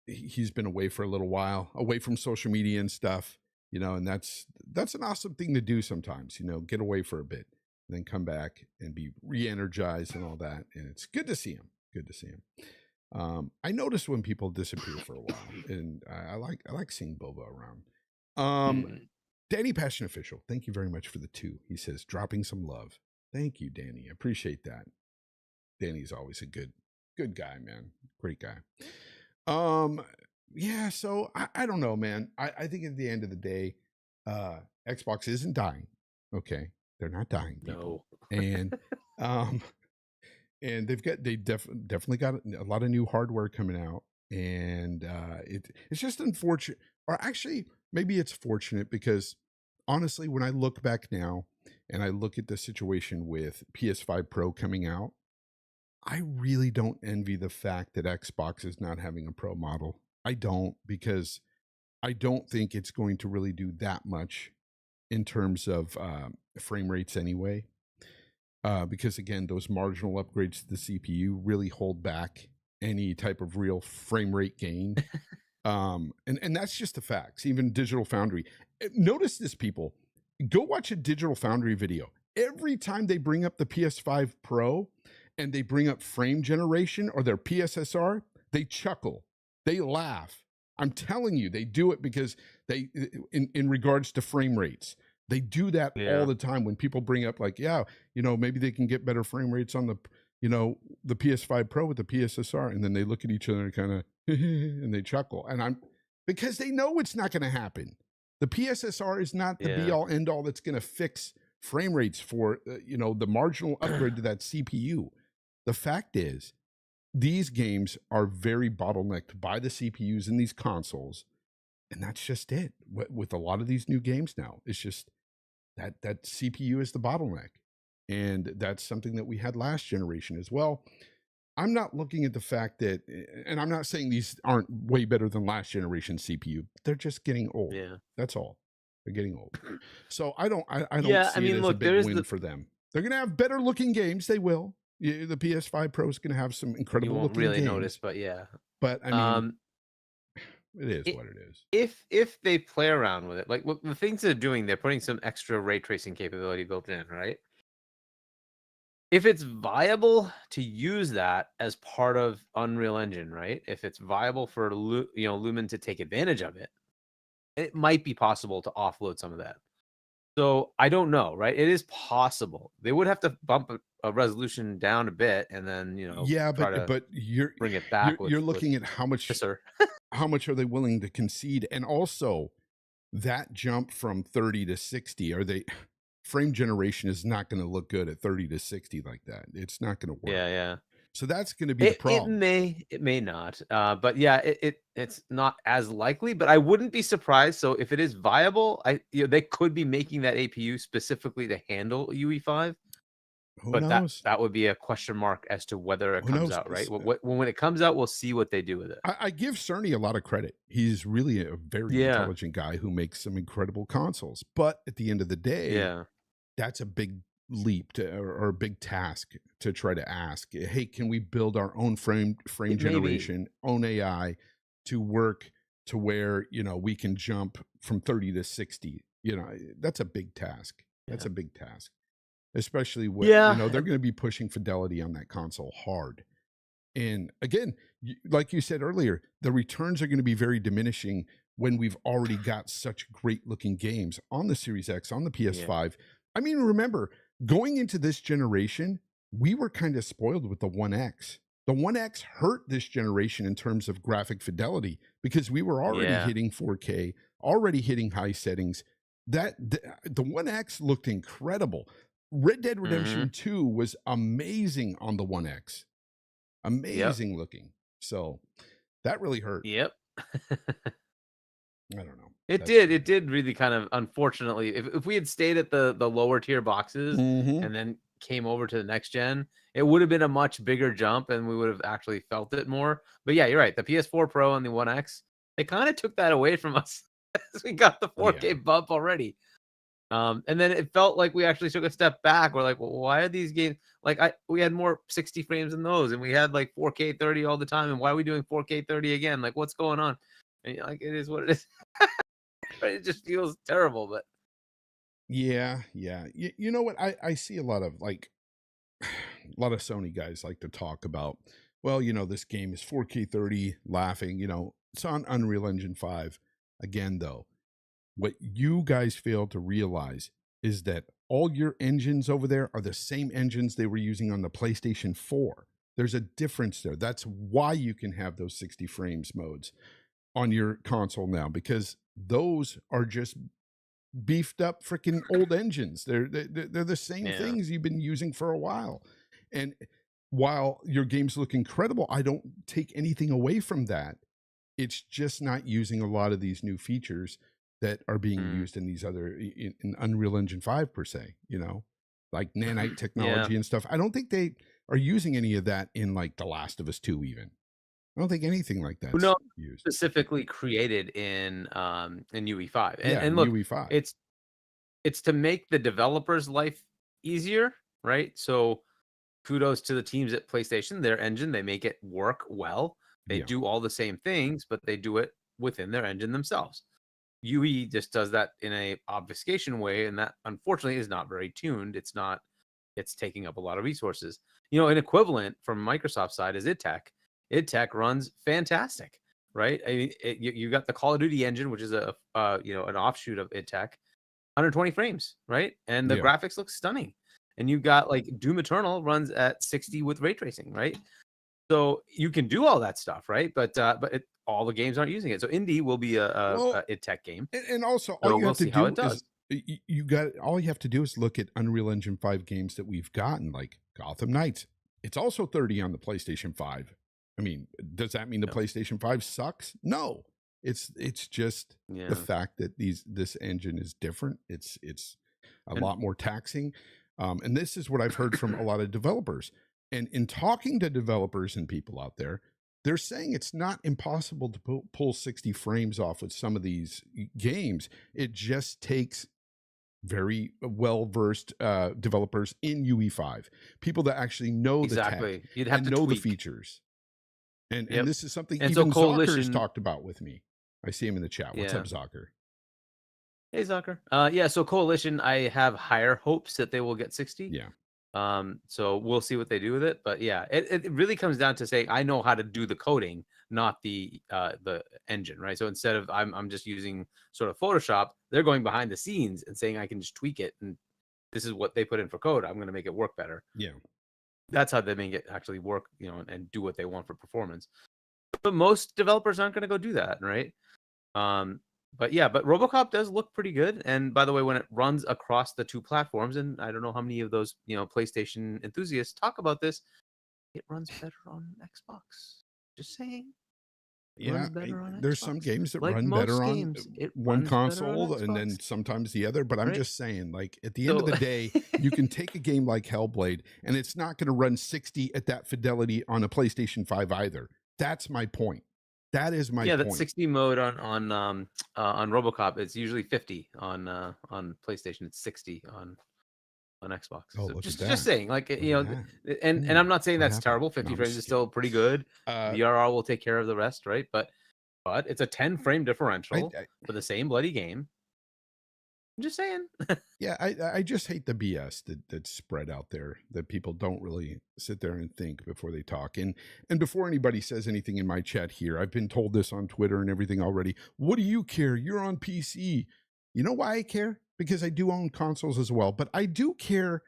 He's been away for a little while, away from social media and stuff, and that's an awesome thing to do sometimes, get away for a bit. Then come back and be re-energized and all that. And it's good to see him. Good to see him. I notice when people disappear for a while, and I like seeing Boba around. Danny Passion Official, thank you very much for the 2. He says, dropping some love. Thank you, Danny. I appreciate that. Danny's always a good guy, man. Great guy. Yeah, so I don't know, man. I think at the end of the day, Xbox isn't dying. Okay. They're not dying, people. No. And they definitely got a lot of new hardware coming out, and it's just unfortunate, or actually maybe it's fortunate, because honestly, when I look back now and I look at the situation with PS5 Pro coming out, I really don't envy the fact that Xbox is not having a Pro model. I don't, because I don't think it's going to really do that much in terms of frame rates anyway, because again, those marginal upgrades to the CPU really hold back any type of real frame rate gain. And that's just the facts. Even Digital Foundry, notice this, people, go watch a Digital Foundry video. Every time they bring up the PS5 Pro and they bring up frame generation or their PSSR, they chuckle, they laugh. I'm telling you, they do it because they, in regards to frame rates, they do that all the time. When people bring up like, maybe they can get better frame rates on the, the PS5 Pro with the PSSR, and then they look at each other and kind of, and they chuckle. And because they know it's not going to happen. The PSSR is not the be all end all that's going to fix frame rates for, the marginal upgrade to that CPU. The fact is, these games are very bottlenecked by the CPUs in these consoles, and that's just it. With a lot of these new games now, it's just that CPU is the bottleneck, and that's something that we had last generation as well. I'm not looking at the fact that, and I'm not saying these aren't way better than last generation CPU. They're just getting old. Yeah. That's all. They're getting old. So I don't Yeah, see I mean, it as look, a big there's win for them. They're going to have better looking games. They will. The PS5 Pro is going to have some You incredible won't looking really games. notice, but yeah. But I mean, it is what it is. If they play around with it, like the things they're doing, they're putting some extra ray tracing capability built in, right? If it's viable to use that as part of Unreal Engine, right? If it's viable for Lumen to take advantage of it, it might be possible to offload some of that. So I don't know, right? It is possible. They would have to bump a resolution down a bit, and then yeah, try but you're bring it back. you're looking at how much are they willing to concede, and also that jump from 30 to 60. Are they? Frame generation is not going to look good at 30 to 60 like that. It's not going to work. Yeah. So that's going to be the problem. It may not. But yeah, it's not as likely. But I wouldn't be surprised. So if it is viable, they could be making that APU specifically to handle UE5. Who knows? That would be a question mark as to whether it comes out, right? When it comes out, we'll see what they do with it. I give Cerny a lot of credit. He's really a very intelligent guy who makes some incredible consoles. But at the end of the day, that's a big leap or a big task to try to ask, hey, can we build our own frame generation, own AI to work to where, we can jump from 30 to 60? That's a big task. That's a big task. Especially when, they're going to be pushing fidelity on that console hard. And again, like you said earlier, the returns are going to be very diminishing when we've already got such great looking games on the Series X, on the PS5. I mean, remember, going into this generation, we were kind of spoiled with the 1X. The 1X hurt this generation in terms of graphic fidelity because we were already hitting 4K, already hitting high settings. The 1X looked incredible. Red Dead Redemption 2 was amazing on the 1X. Amazing looking. So that really hurt. Yep. I don't know. It did really kind of, unfortunately, if we had stayed at the lower tier boxes and then came over to the next gen, it would have been a much bigger jump and we would have actually felt it more. But yeah, you're right. The PS4 Pro and the 1X, they kind of took that away from us as we got the 4K bump already. And then it felt like we actually took a step back. We're like, well, why are these games we had more 60 frames in those, and we had like 4K 30 all the time, and why are we doing 4K 30 again? Like, what's going on? And it is what it is. But it just feels terrible. But yeah. You know what? I see a lot of Sony guys like to talk about, well, this game is 4K 30, laughing, it's on Unreal Engine 5. Again, though, what you guys fail to realize is that all your engines over there are the same engines they were using on the PlayStation 4. There's a difference there. That's why you can have those 60 frames modes on your console now, because those are just beefed up freaking old engines. They're the same things you've been using for a while. And while your games look incredible, I don't take anything away from that. It's just not using a lot of these new features that are being used in these other in Unreal Engine 5 per se, like nanite technology and stuff. I don't think they are using any of that in like The Last of Us 2 even. I don't think anything like that used. Specifically created in UE5. And look, UE5. It's to make the developer's life easier, right? So kudos to the teams at PlayStation, their engine, they make it work well. They do all the same things, but they do it within their engine themselves. UE just does that in a obfuscation way, and that unfortunately is not very tuned. It's taking up a lot of resources. An equivalent from Microsoft's side is idTech. idTech runs fantastic, right? I mean, you got the Call of Duty engine, which is an offshoot of idTech, 120 frames, right? And the graphics look stunning. And you got like Doom Eternal runs at 60 with ray tracing, right? So you can do all that stuff, right? But all the games aren't using it. So Indie will be a idTech game, and also all you have to do is all you have to do is look at Unreal Engine 5 games that we've gotten, like Gotham Knights. It's also 30 on the PlayStation 5. I mean, does that mean the PlayStation 5 sucks? No. It's just the fact that this engine is different. It's a lot more taxing. And this is what I've heard from a lot of developers. And in talking to developers and people out there, they're saying it's not impossible to pull 60 frames off with some of these games. It just takes very well-versed developers in UE5, people that actually know the tech You'd have and to know tweak the features. And this is something and even so Zocker's talked about with me. I see him in the chat. What's up, Zocker? Hey, Zucker. So Coalition, I have higher hopes that they will get 60. Yeah. So we'll see what they do with it. But yeah, it really comes down to saying I know how to do the coding, not the engine, right? So instead of I'm just using sort of Photoshop, they're going behind the scenes and saying I can just tweak it, and this is what they put in for code. I'm going to make it work better. Yeah. That's how they make it actually work, and do what they want for performance. But most developers aren't going to go do that, right? But RoboCop does look pretty good. And by the way, when it runs across the two platforms, and I don't know how many of those, PlayStation enthusiasts talk about this, it runs better on Xbox. Just saying. Yeah, there's some games that run better on one console and then sometimes the other. But I'm just saying, like, at the end of the day, you can take a game like HellBlade and it's not going to run 60 at that fidelity on a PlayStation 5 either. That's my point. That is my point. That 60 mode on RoboCop, it's usually 50 on PlayStation. It's 60 on Xbox. Oh, so just saying, like, and I'm not saying that's terrible. 50 frames is still pretty good. VRR will take care of the rest, right? But it's a 10 frame differential for the same bloody game. I'm just saying. Yeah, I just hate the BS that's spread out there, that people don't really sit there and think before they talk. And before anybody says anything in my chat here, I've been told this on Twitter and everything already. What do you care? You're on PC. You know why I care? Because I do own consoles as well. But I do care,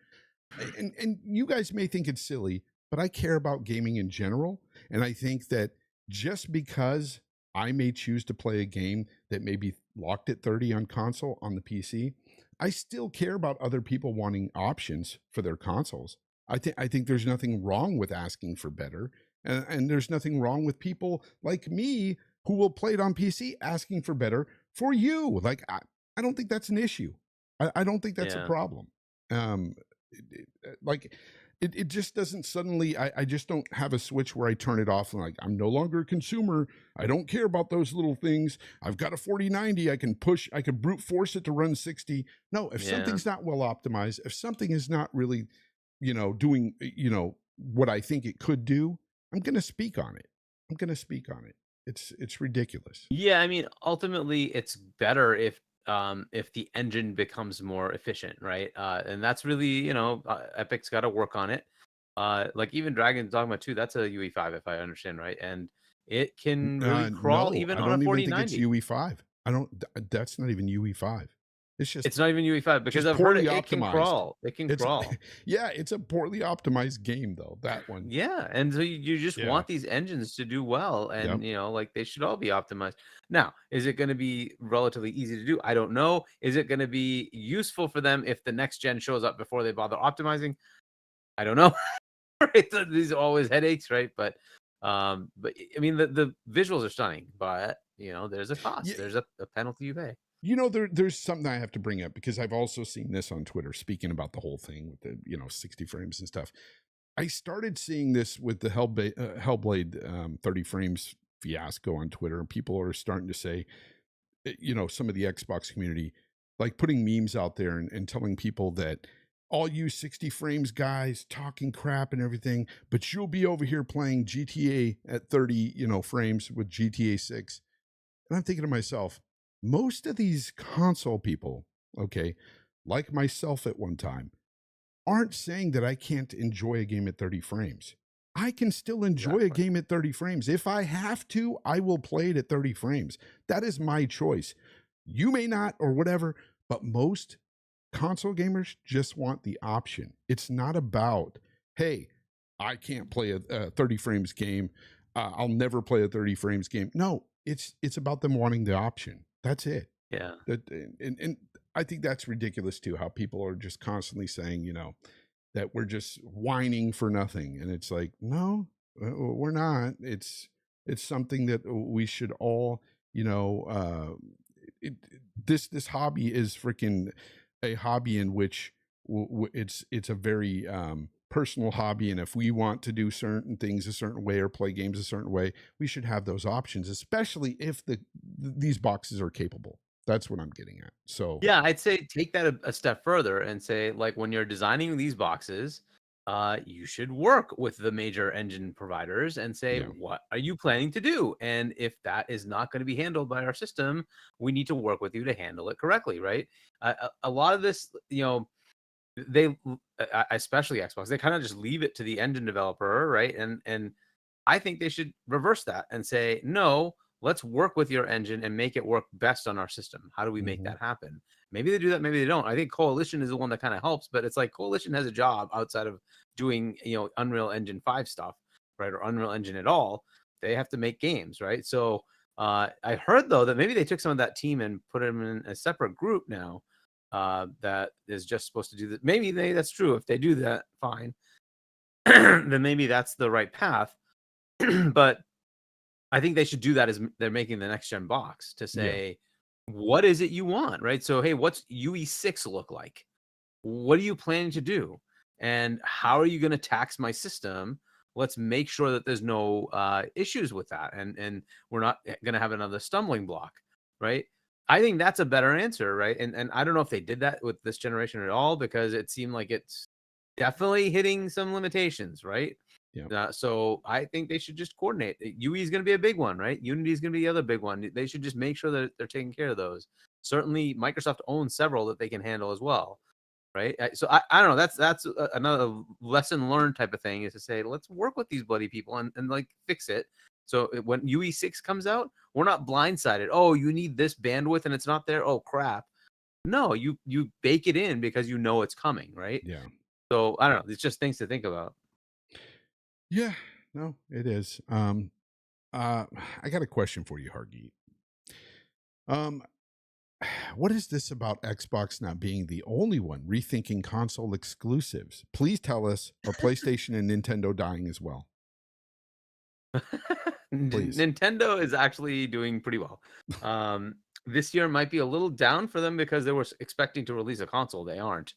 and you guys may think it's silly, but I care about gaming in general. And I think that just because I may choose to play a game that may be locked at 30 on console on the PC, I still care about other people wanting options for their consoles. I think there's nothing wrong with asking for better. And there's nothing wrong with people like me who will play it on PC asking for better for you. Like, I don't think that's an issue. I don't think that's a problem. It just doesn't suddenly, I just don't have a switch where I turn it off and like, I'm no longer a consumer. I don't care about those little things. I've got a 4090. I can brute force it to run 60. No, if something's not well optimized, if something is not really, doing, what I think it could do, I'm going to speak on it. It's ridiculous. Yeah. I mean, ultimately it's better if the engine becomes more efficient, right? And that's really, Epic's got to work on it. Like even Dragon's Dogma 2, that's a UE5, if I understand right, and it can really crawl even on a 4090. I don't even think it's UE5. That's not even UE5. It's not even UE5 because I've heard it can crawl. It can crawl. Yeah, it's a poorly optimized game though, that one. Yeah, and so you just want these engines to do well, and like they should all be optimized. Now, is it going to be relatively easy to do? I don't know. Is it going to be useful for them if the next gen shows up before they bother optimizing? I don't know. Right? These are always headaches, right? But I mean, the visuals are stunning, but there's a cost. There's a penalty you pay. There's something I have to bring up because I've also seen this on Twitter, speaking about the whole thing with the 60 frames and stuff. I started seeing this with the HellBlade 30 frames fiasco on Twitter, and people are starting to say, some of the Xbox community, like putting memes out there and telling people that all you 60 frames guys talking crap and everything, but you'll be over here playing GTA at 30 frames with GTA 6. And I'm thinking to myself, most of these console people, okay, like myself at one time, aren't saying that I can't enjoy a game at 30 frames. I can still enjoy a game at 30 frames. If I have to, I will play it at 30 frames. That is my choice. You may not or whatever, but most console gamers just want the option. It's not about, hey, I can't play a 30 frames game. I'll never play a 30 frames game. No, it's about them wanting the option. That's it. Yeah. And I think that's ridiculous too, how people are just constantly saying, that we're just whining for nothing. And it's like, no, We're not. It's something that we should all, you know, this hobby is freaking a hobby in which it's a very personal hobby, and if we want to do certain things a certain way or play games a certain way, we should have those options, especially if these boxes are capable. That's what I'm getting at. So Yeah, I'd say take that a step further and say, like, when you're designing these boxes, you should work with the major engine providers and say, yeah, what are you planning to do? And if that is not going to be handled by our system, we need to work with you to handle it correctly, right? A lot of this, you know, especially Xbox, they kind of just leave it to the engine developer, right? And I think they should reverse that and say, no, let's work with your engine and make it work best on our system. How do we make mhm, that happen? Maybe they do that, maybe they don't. I think Coalition is the one that kind of helps, but it's like Coalition has a job outside of doing, you know, Unreal Engine 5 stuff, right? Or Unreal Engine at all. They have to make games, right? So I heard though that maybe they took some of that team and put them in a separate group now that is just supposed to do that. Maybe that's true. If they do that, fine. Then maybe that's the right path. But I think they should do that as they're making the next gen box to yeah, say, what is it you want, right? So, hey, what's UE6 look like? What are you planning to do? And how are you going to tax my system? Let's make sure that there's no issues with that. And we're not going to have another stumbling block, right? I think that's a better answer, right? And I don't know if they did that with this generation at all, because it seemed like it's definitely hitting some limitations, right? yeah, So I think they should just coordinate. UE is going to be a big one, right? Unity is going to be the other big one. They should just make sure that they're taking care of those. Certainly, Microsoft owns several that they can handle as well, right? So I don't know. That's another lesson learned type of thing, is to say, let's work with these bloody people and like fix it. So when UE6 comes out, we're not blindsided. Oh, you need this bandwidth and it's not there. Oh crap. No, you bake it in because you know it's coming, right? yeah. So I don't know. It's just things to think about. Yeah, no, it is. I got a question for you, Hargeet. Um, what is this about Xbox not being the only one rethinking console exclusives? Please tell us, are PlayStation and Nintendo dying as well? Please. Nintendo is actually doing pretty well. This year might be a little down for them because they were expecting to release a console. They aren't.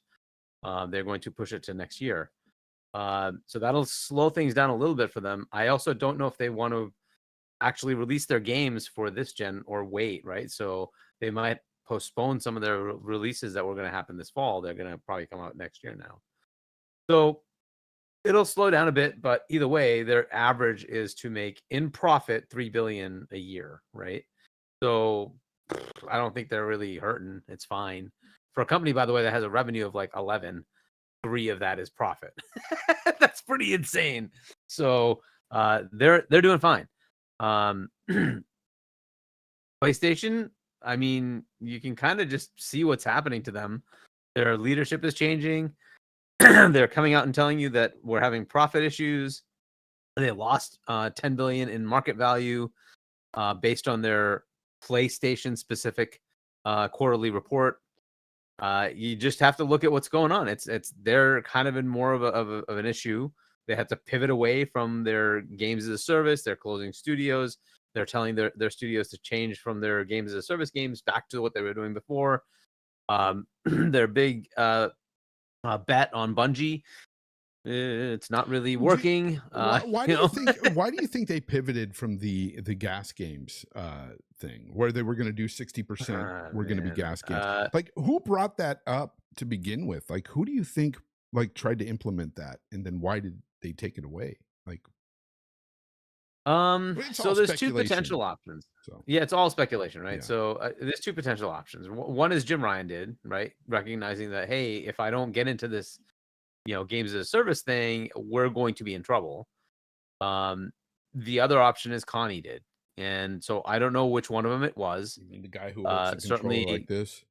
They're going to push it to next year. So that'll slow things down a little bit for them. I also don't know if they want to actually release their games for this gen or wait, right? So they might postpone some of their releases that were going to happen this fall. They're going to probably come out next year now. So it'll slow down a bit, but either way, their average is to make in profit 3 billion a year, right? So I don't think they're really hurting. It's fine. For a company, by the way, that has a revenue of like 11, 3 of that is profit. That's pretty insane. So they're doing fine. PlayStation, I mean, you can kind of just see what's happening to them. Their leadership is changing. They're coming out and telling you that we're having profit issues. They lost 10 billion in market value based on their PlayStation specific quarterly report. You just have to look at what's going on. It's they're kind of in more of an issue. They have to pivot away from their games as a service. They're closing studios. They're telling their studios to change from their games as a service games back to what they were doing before. Their big bet on Bungie, it's not really working. Why do you think? Why do you think they pivoted from the gas games thing, where they were going to do 60%? We're going to be gas games. Like, who brought that up to begin with? Like, who do you think like tried to implement that, and then why did they take it away? Like, so there's two potential options. So Yeah, it's all speculation, right? Yeah. So there's two potential options. One is Jim Ryan did, right? Recognizing that, hey, if I don't get into this, you know, games as a service thing, we're going to be in trouble. The other option is Connie did. And so I don't know which one of them it was. you mean the guy who works a controller like this?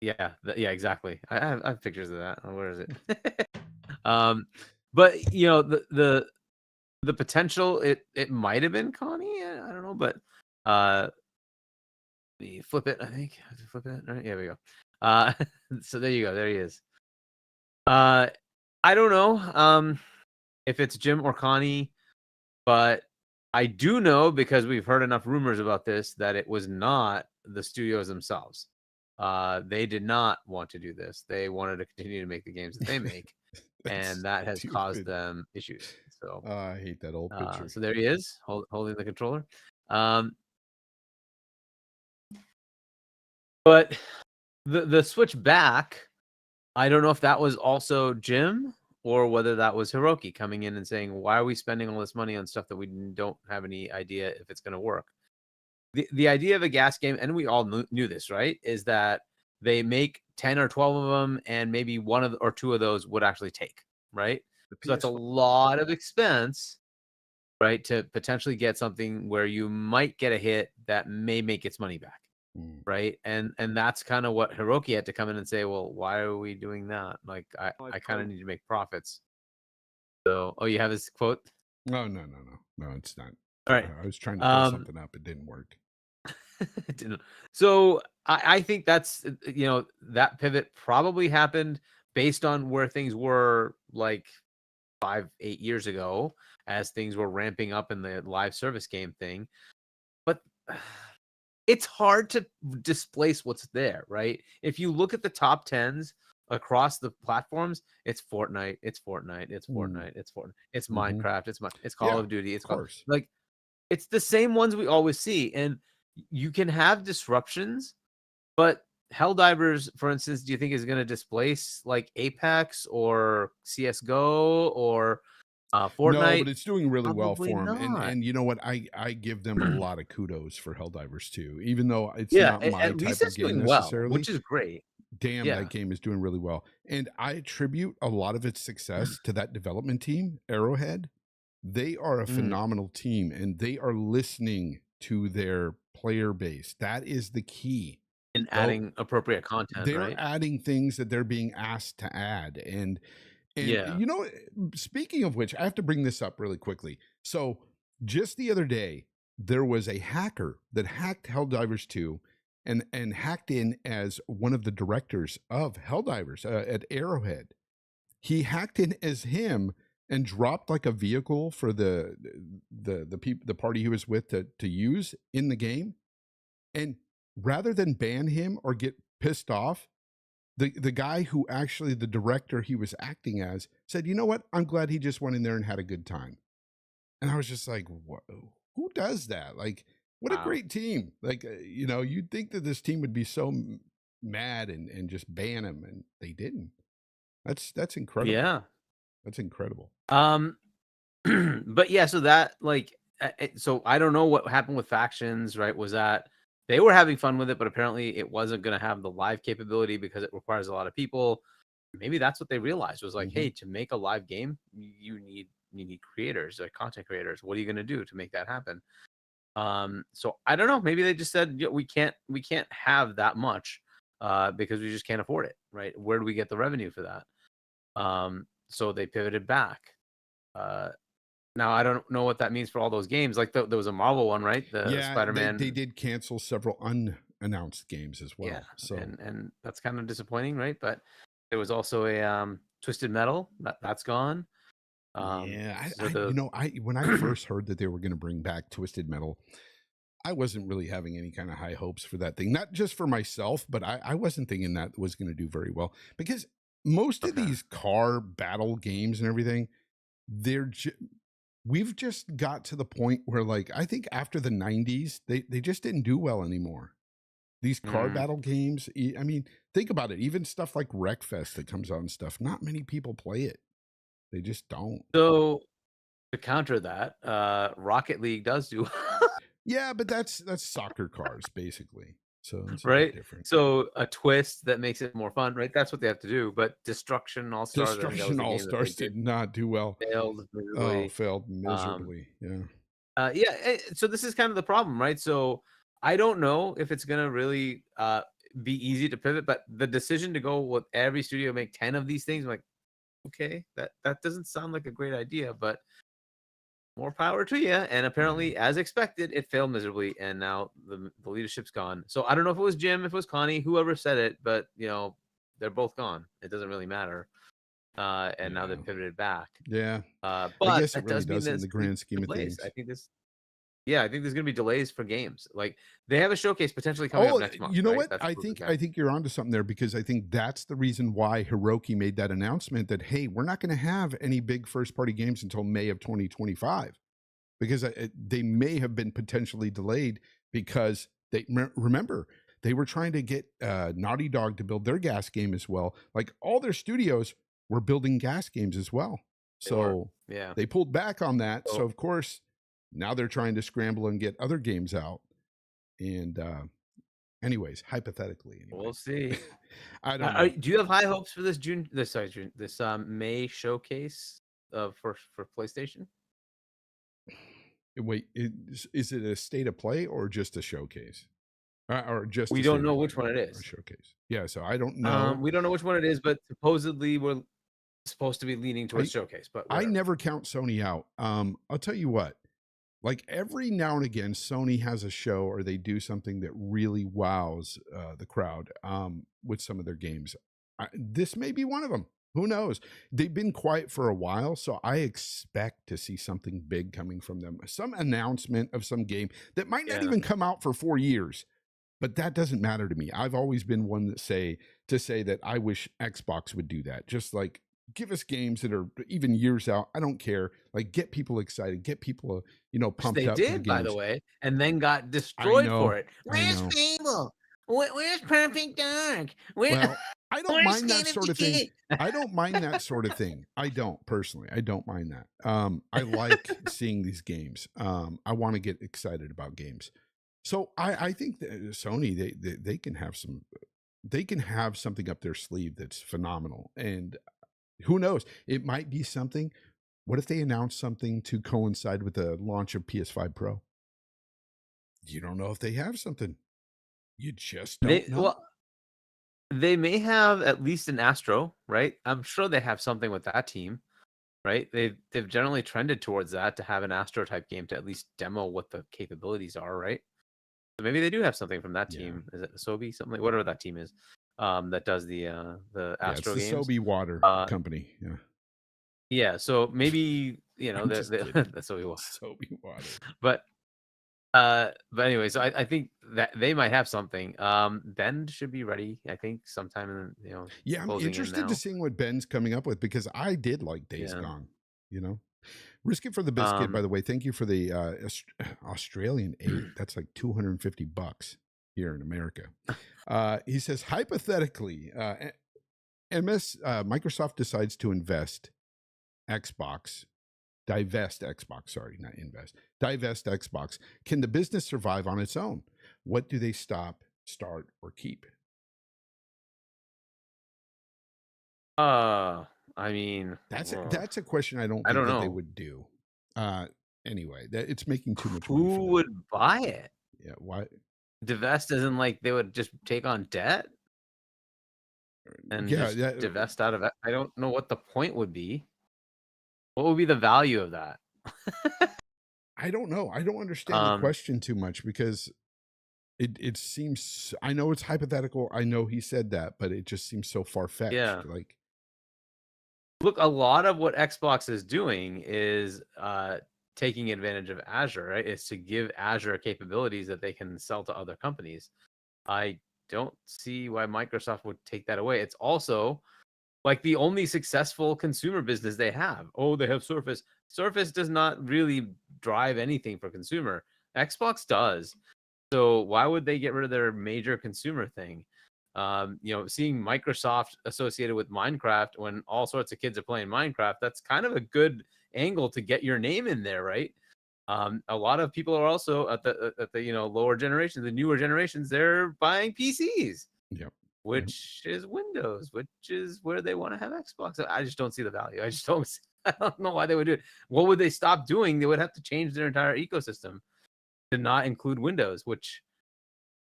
Yeah, yeah, exactly. I have pictures of that. Where is it? But you know, the potential, it might have been Connie. I don't know, but let me flip it. I think I have to flip it. All right, there we go. So there you go. There he is. I don't know if it's Jim or Connie. But I do know, because we've heard enough rumors about this, that it was not the studios themselves. They did not want to do this. They wanted to continue to make the games that they make, and that has caused stupid. them issues. So I hate that old picture. so there he is, holding the controller. But the switch back, I don't know if that was also Jim or whether that was Hiroki coming in and saying, why are we spending all this money on stuff that we don't have any idea if it's going to work? The idea of a gas game, and we all knew this, right, is that they make 10 or 12 of them, and maybe one or two of those would actually take, right? So that's a lot of expense, right, to potentially get something where you might get a hit that may make its money back. Right. And that's kind of what Hiroki had to come in and say, well, why are we doing that? Like, I kind of need to make profits. So, you have his quote? No, it's not. All right. I was trying to pull something up. It didn't work. It didn't. So I think that's, that pivot probably happened based on where things were like 5-8 years ago, as things were ramping up in the live service game thing. But it's hard to displace what's there, right? If you look at the top 10s across the platforms, it's Fortnite, it's Fortnite, it's Fortnite, it's Fortnite, it's Minecraft, it's Call of Duty, it's like, it's the same ones we always see. And you can have disruptions, but Helldivers, for instance, do you think is going to displace like Apex or CSGO or Fortnite? No, but it's doing really well for them. Not. And you know what? I give them a lot of kudos for Helldivers too, even though it's Yeah, not my at type least of it's game doing well, necessarily. which is great. Damn, Yeah. that game is doing really well. And I attribute a lot of its success to that development team, Arrowhead. They are a phenomenal team, and they are listening to their player base. That is the key. And adding appropriate content, They're right? adding things that they're being asked to add. And Yeah. you know, speaking of which, I have to bring this up really quickly. So just the other day, there was a hacker that hacked Helldivers 2 and hacked in as one of the directors of Helldivers at Arrowhead. He hacked in as him and dropped like a vehicle for the party he was with to use in the game. And rather than ban him or get pissed off, the guy who actually, the director he was acting as, said, you know what? I'm glad he just went in there and had a good time. And I was just like, whoa, who does that? Like, what a great team. Like, you'd think that this team would be so mad and just ban him, and they didn't. That's incredible. Yeah. That's incredible. But yeah, so that, like, so I don't know what happened with Factions, right? Was that they were having fun with it, but apparently it wasn't going to have the live capability because it requires a lot of people. Maybe that's what they realized was like, hey, to make a live game, you need creators, like content creators. What are you going to do to make that happen? So I don't know. Maybe they just said, we can't have that much because we just can't afford it, right? Where do we get the revenue for that? So they pivoted back. Now I don't know what that means for all those games. Like there was a Marvel one, right? The Spider-Man. They did cancel several unannounced games as well. Yeah, so and that's kind of disappointing, right? But there was also a Twisted Metal that's gone. When I first heard that they were going to bring back Twisted Metal, I wasn't really having any kind of high hopes for that thing. Not just for myself, but I wasn't thinking that was going to do very well, because most of these car battle games and everything, we've just got to the point where, like, I think after the 90s, they just didn't do well anymore. These car battle games, I mean, think about it. Even stuff like Wreckfest that comes out and stuff, not many people play it. They just don't. So to counter that, Rocket League does do. Yeah, but that's soccer cars basically. So it's right. Different. So a twist that makes it more fun, right? That's what they have to do. But Destruction All Stars did not do well. Failed miserably. Failed miserably. So this is kind of the problem, right? So I don't know if it's gonna really be easy to pivot, but the decision to go with every studio make 10 of these things, I'm like, okay, that doesn't sound like a great idea, but more power to you. And apparently, as expected, it failed miserably, and now the leadership's gone. So I don't know if it was Jim, if it was Connie, whoever said it, but they're both gone. It doesn't really matter. and now they Yeah. pivoted back. Yeah. I But guess it that really does mean doesn't in there's the gonna be grand scheme of delays. things. I think there's gonna be delays for games. Like they have a showcase potentially coming up Oh, next month. you know right? what? That's I proven think that. you're onto something there, because I think that's the reason why Hiroki made that announcement that, hey, we're not going to have any big first party games until May of 2025, because they may have been potentially delayed because they remember they were trying to get Naughty Dog to build their gas game as well. Like all their studios were building gas games as well. So Yeah. they pulled back on that. So So- of course, now they're trying to scramble and get other games out. And anyways, hypothetically, anyway. We'll see. I don't know. Do you have high hopes for this May showcase for PlayStation? Wait, is it a state of play or just a showcase? Or just We a don't state know of which play one it or is. a showcase? Yeah, so I don't know. We don't know which one it is, but supposedly we're supposed to be leaning towards showcase. But I whatever. never count Sony out. I'll tell you what. Like every now and again, Sony has a show or they do something that really wows the crowd with some of their games. This may be one of them. Who knows? They've been quiet for a while, so I expect to see something big coming from them. Some announcement of some game that might not even come out for 4 years, but that doesn't matter to me. I've always been one that say that I wish Xbox would do that. Just like give us games that are even years out. I don't care. Like get people excited, get people, pumped they up. They did, by the way, and then got destroyed for it. Where's Fable? Where's Perfect Dark? Well, I don't mind that sort of thing. I don't mind that sort of thing. I don't personally. I don't mind that. I like seeing these games. I want to get excited about games. So I think that Sony they can have something up their sleeve that's phenomenal. And who knows? It might be something. What if they announce something to coincide with the launch of PS5 Pro? You don't know if they have something. You just don't know. Well, they may have at least an Astro, right? I'm sure they have something with that team, right? They've generally trended towards that, to have an Astro type game to at least demo what the capabilities are, right? So maybe they do have something from that team. Is it Asobi? Something like whatever that team is, that does the Astro it's the games. Asobi Water company. Yeah. Yeah. So maybe that's Asobi Water. Asobi Water. But anyway, so I think that they might have something. Ben should be ready, I think, sometime in Yeah, I'm interested to seeing what Ben's coming up with, because I did like Days Gone. Risk it for the biscuit, by the way. Thank you for the Australian aid. That's like $250 here in America. He says, hypothetically, Microsoft decides to divest Xbox. Sorry, not invest. Divest Xbox. Can the business survive on its own? What do they stop, start, or keep? I mean, that's a question I don't know they would do. Anyway, it's making too much money. Who would buy it? Yeah, why? Divest isn't like they would just take on debt and just divest out of it. I don't know what the point would be. What would be the value of that? I don't know. I don't understand the question too much, because it seems, I know it's hypothetical. I know he said that, but it just seems so far-fetched. Yeah. Like, look, a lot of what Xbox is doing is taking advantage of Azure, right? It's to give Azure capabilities that they can sell to other companies. I don't see why Microsoft would take that away. It's also like the only successful consumer business they have. Oh, they have Surface. Surface does not really drive anything for consumer. Xbox does. So why would they get rid of their major consumer thing? Seeing Microsoft associated with Minecraft when all sorts of kids are playing Minecraft, that's kind of a good angle to get your name in there, right? A lot of people are also at the lower generations, the newer generations, they're buying PCs. Yep. Which is Windows, which is where they want to have Xbox. I just don't see the value. I don't know why they would do it. What would they stop doing? They would have to change their entire ecosystem to not include Windows, which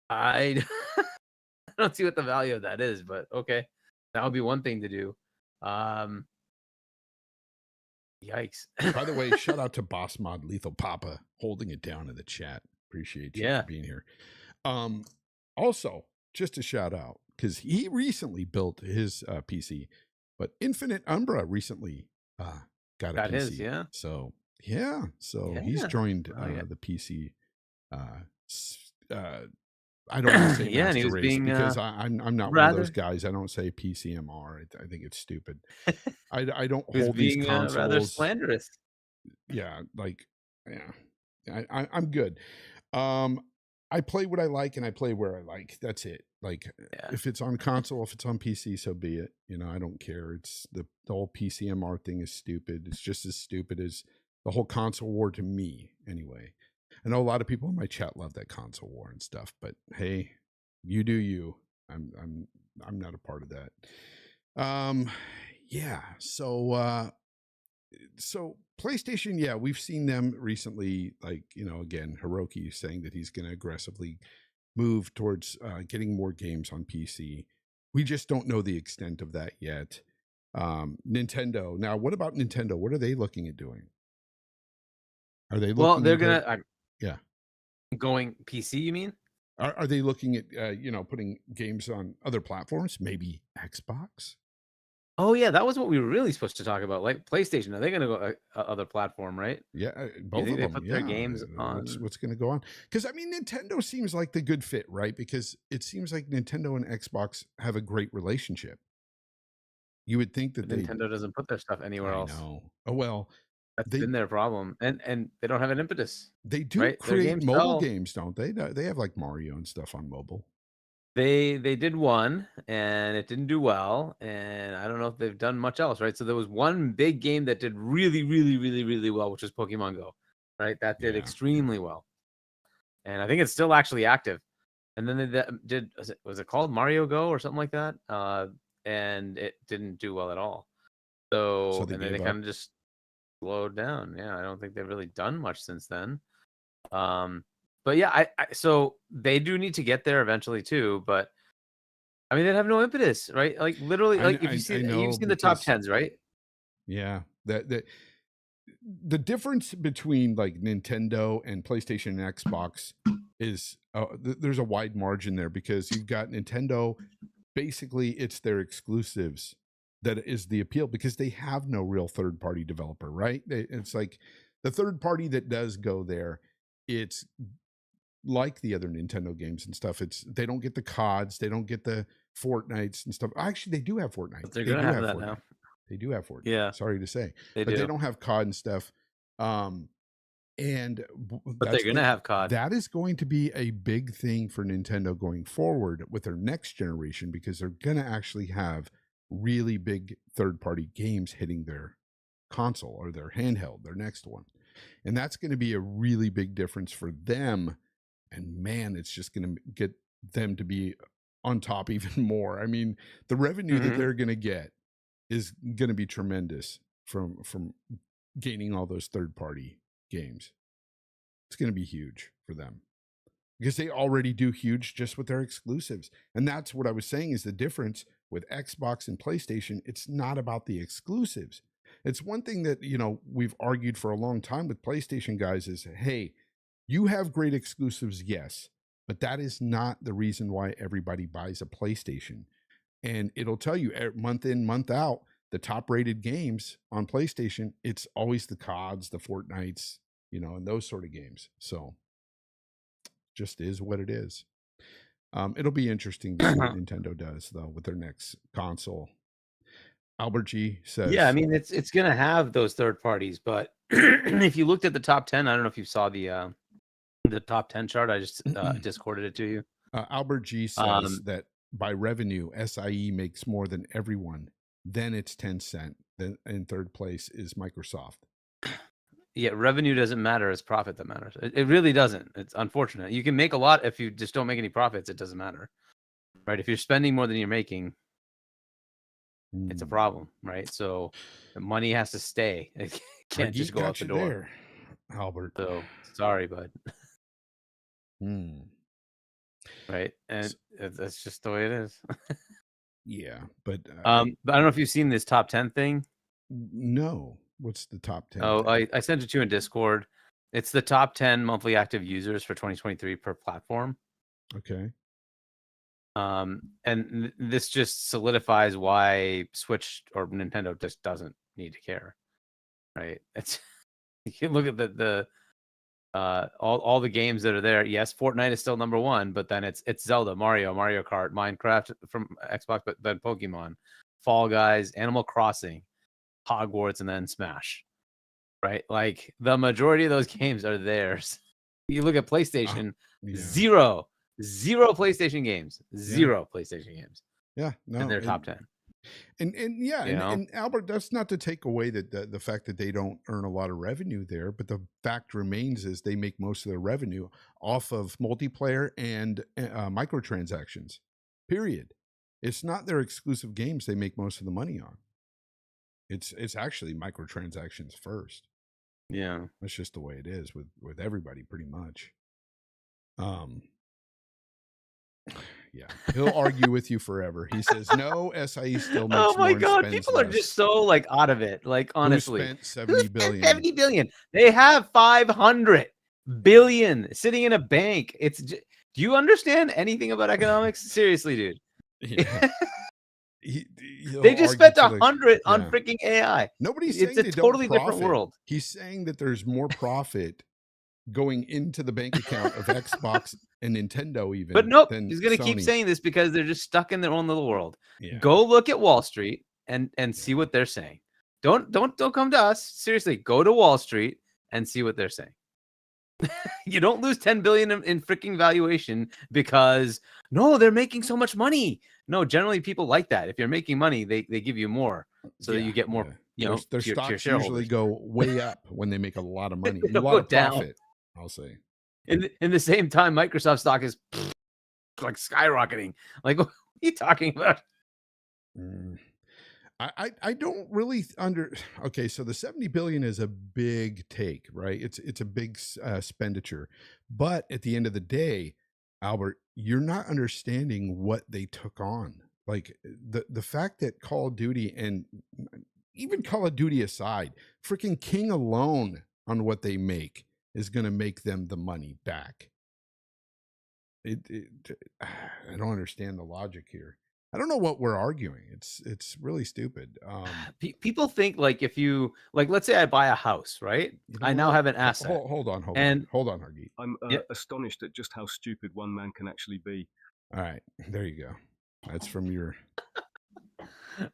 I don't see what the value of that is, but okay. That would be one thing to do. Yikes. By the way, shout out to Boss Mod Lethal Papa holding it down in the chat. Appreciate you for being here. Also, just a shout out, because he recently built his PC. But Infinite Umbra recently got a Got PC. his, yeah. So yeah, so he's Yeah. joined Oh, yeah. the PC. I don't want to say Yeah, and he master was race being because I'm not one of those guys. I don't say PCMR. I think it's stupid. I don't he was hold these being rather consoles. slanderous. Yeah, like yeah, I'm good. I play what I like and I play where I like. That's it. Like Yeah. if it's on console, if it's on PC, so be it. You know, I don't care. It's the whole PCMR thing is stupid. It's just as stupid as the whole console war to me, anyway. I know a lot of people in my chat love that console war and stuff, but hey, you do you. I'm not a part of that. Yeah. So PlayStation, yeah, we've seen them recently, like, you know, again, Hiroki saying that he's going to aggressively move towards getting more games on PC. We just don't know the extent of that yet. Nintendo. Now, what about Nintendo? What are they looking at doing? Are they looking? Well, they're gonna. Yeah. Going PC, you mean? Are they looking at putting games on other platforms? Maybe Xbox. Oh yeah, that was what we were really supposed to talk about. Like PlayStation, are they going to go other platform, right? Yeah, both of they them. put Yeah, their games on. What's going to go on? Because I mean, Nintendo seems like the good fit, right? Because it seems like Nintendo and Xbox have a great relationship. You would think that Nintendo doesn't put their stuff anywhere else. I know. Oh well, that's been their problem, and they don't have an impetus. They do right? create mobile games, don't they? They have like Mario and stuff on mobile. They did one and it didn't do well, and I don't know if they've done much else, right? So there was one big game that did really, really, really, really well, which was Pokemon Go, right? That did extremely well, and I think it's still actually active. And then they did was it called Mario Go or something like that? And it didn't do well at all. So and then they kind of just slowed down. Yeah, I don't think they've really done much since then. But yeah, so they do need to get there eventually too. But I mean, they have no impetus, right? Like literally, like if you see, you've seen the top 10s, right? Yeah, the difference between like Nintendo and PlayStation and Xbox is there's a wide margin there, because you've got Nintendo. Basically, it's their exclusives that is the appeal, because they have no real third-party developer, right? It's like the third party that does go there. It's like the other Nintendo games and stuff. They don't get the CODs, they don't get the Fortnites and stuff. Actually, they do have Fortnite. But they're gonna have that now. They do have Fortnite. Yeah, sorry to say, they don't have COD and stuff. But they're gonna have COD. That is going to be a big thing for Nintendo going forward with their next generation, because they're gonna actually have really big third-party games hitting their console or their handheld, their next one. And that's going to be a really big difference for them. And man, it's just going to get them to be on top even more. I mean, the revenue that they're going to get is going to be tremendous from gaining all those third-party games. It's going to be huge for them, because they already do huge just with their exclusives. And that's what I was saying is the difference with Xbox and PlayStation. It's not about the exclusives. It's one thing that, we've argued for a long time with PlayStation guys is, hey, you have great exclusives, yes, but that is not the reason why everybody buys a PlayStation. And it'll tell you month in, month out, the top rated games on PlayStation, it's always the CODs, the Fortnites, and those sort of games. So just is what it is. It'll be interesting to see what Nintendo does, though, with their next console. Albert G says, yeah, I mean, it's gonna have those third parties, but if you looked at the top 10, I don't know if you saw the top 10 chart. I just discorded it to you. Albert G says that by revenue, SIE makes more than everyone. Then it's Tencent. Then in third place is Microsoft. Yeah, revenue doesn't matter. It's profit that matters. It really doesn't. It's unfortunate. You can make a lot if you just don't make any profits. It doesn't matter, right? If you're spending more than you're making, it's a problem, right? So the money has to stay. It can't just go out the door. There, Albert. So sorry, bud. Right, and that's just the way it is. Yeah, but I don't know if you've seen this top 10 thing. No, what's the top 10? Oh, I sent it to you in Discord. It's the top 10 monthly active users for 2023 per platform. Okay. And this just solidifies why Switch or Nintendo just doesn't need to care, right? It's you can look at the all the games that are there. Yes, Fortnite is still number one, but then it's Zelda, Mario Kart, Minecraft from Xbox, but then Pokemon, Fall Guys, Animal Crossing, Hogwarts, and then Smash, right? Like the majority of those games are theirs. You look at PlayStation, zero PlayStation games, PlayStation games. Yeah, no, in their top 10. And Albert, that's not to take away that the fact that they don't earn a lot of revenue there, but the fact remains is they make most of their revenue off of multiplayer and microtransactions. Period. It's not their exclusive games they make most of the money on. It's actually microtransactions first. Yeah, that's just the way it is with everybody, pretty much. Yeah, he'll argue with you forever. He says no, SIE still makes oh my more god, and people less. are just so like out of it. Like honestly, Who spent 70 billion? 70 billion. They have 500 billion sitting in a bank. It's do you understand anything about economics? Seriously, dude. Yeah. They just spent 100 on freaking AI. Nobody's saying it's a totally different world. He's saying that there's more profit going into the bank account of Xbox and Nintendo even. But nope, he's going to keep saying this because they're just stuck in their own little world. Yeah. Go look at Wall Street and see what they're saying. Don't come to us. Seriously, go to Wall Street and see what they're saying. You don't lose 10 billion in freaking valuation because no, they're making so much money. No, generally people like that. If you're making money, they give you more so that you get more. You know, their stocks usually go way up when they make a lot of money. They a lot of profit, I'll say. In the same time, Microsoft stock is like skyrocketing. Like, what are you talking about? I don't really okay, so the 70 billion is a big take, right? It's a big expenditure. But at the end of the day, Albert, you're not understanding what they took on. Like the fact that Call of Duty, and even Call of Duty aside, freaking King alone on what they make is going to make them the money back. I don't understand the logic here. I don't know what we're arguing. It's really stupid. People think like if you let's say I buy a house, right? I now have an asset. Hold on, Hargeet. I'm astonished at just how stupid one man can actually be. All right, there you go. That's from your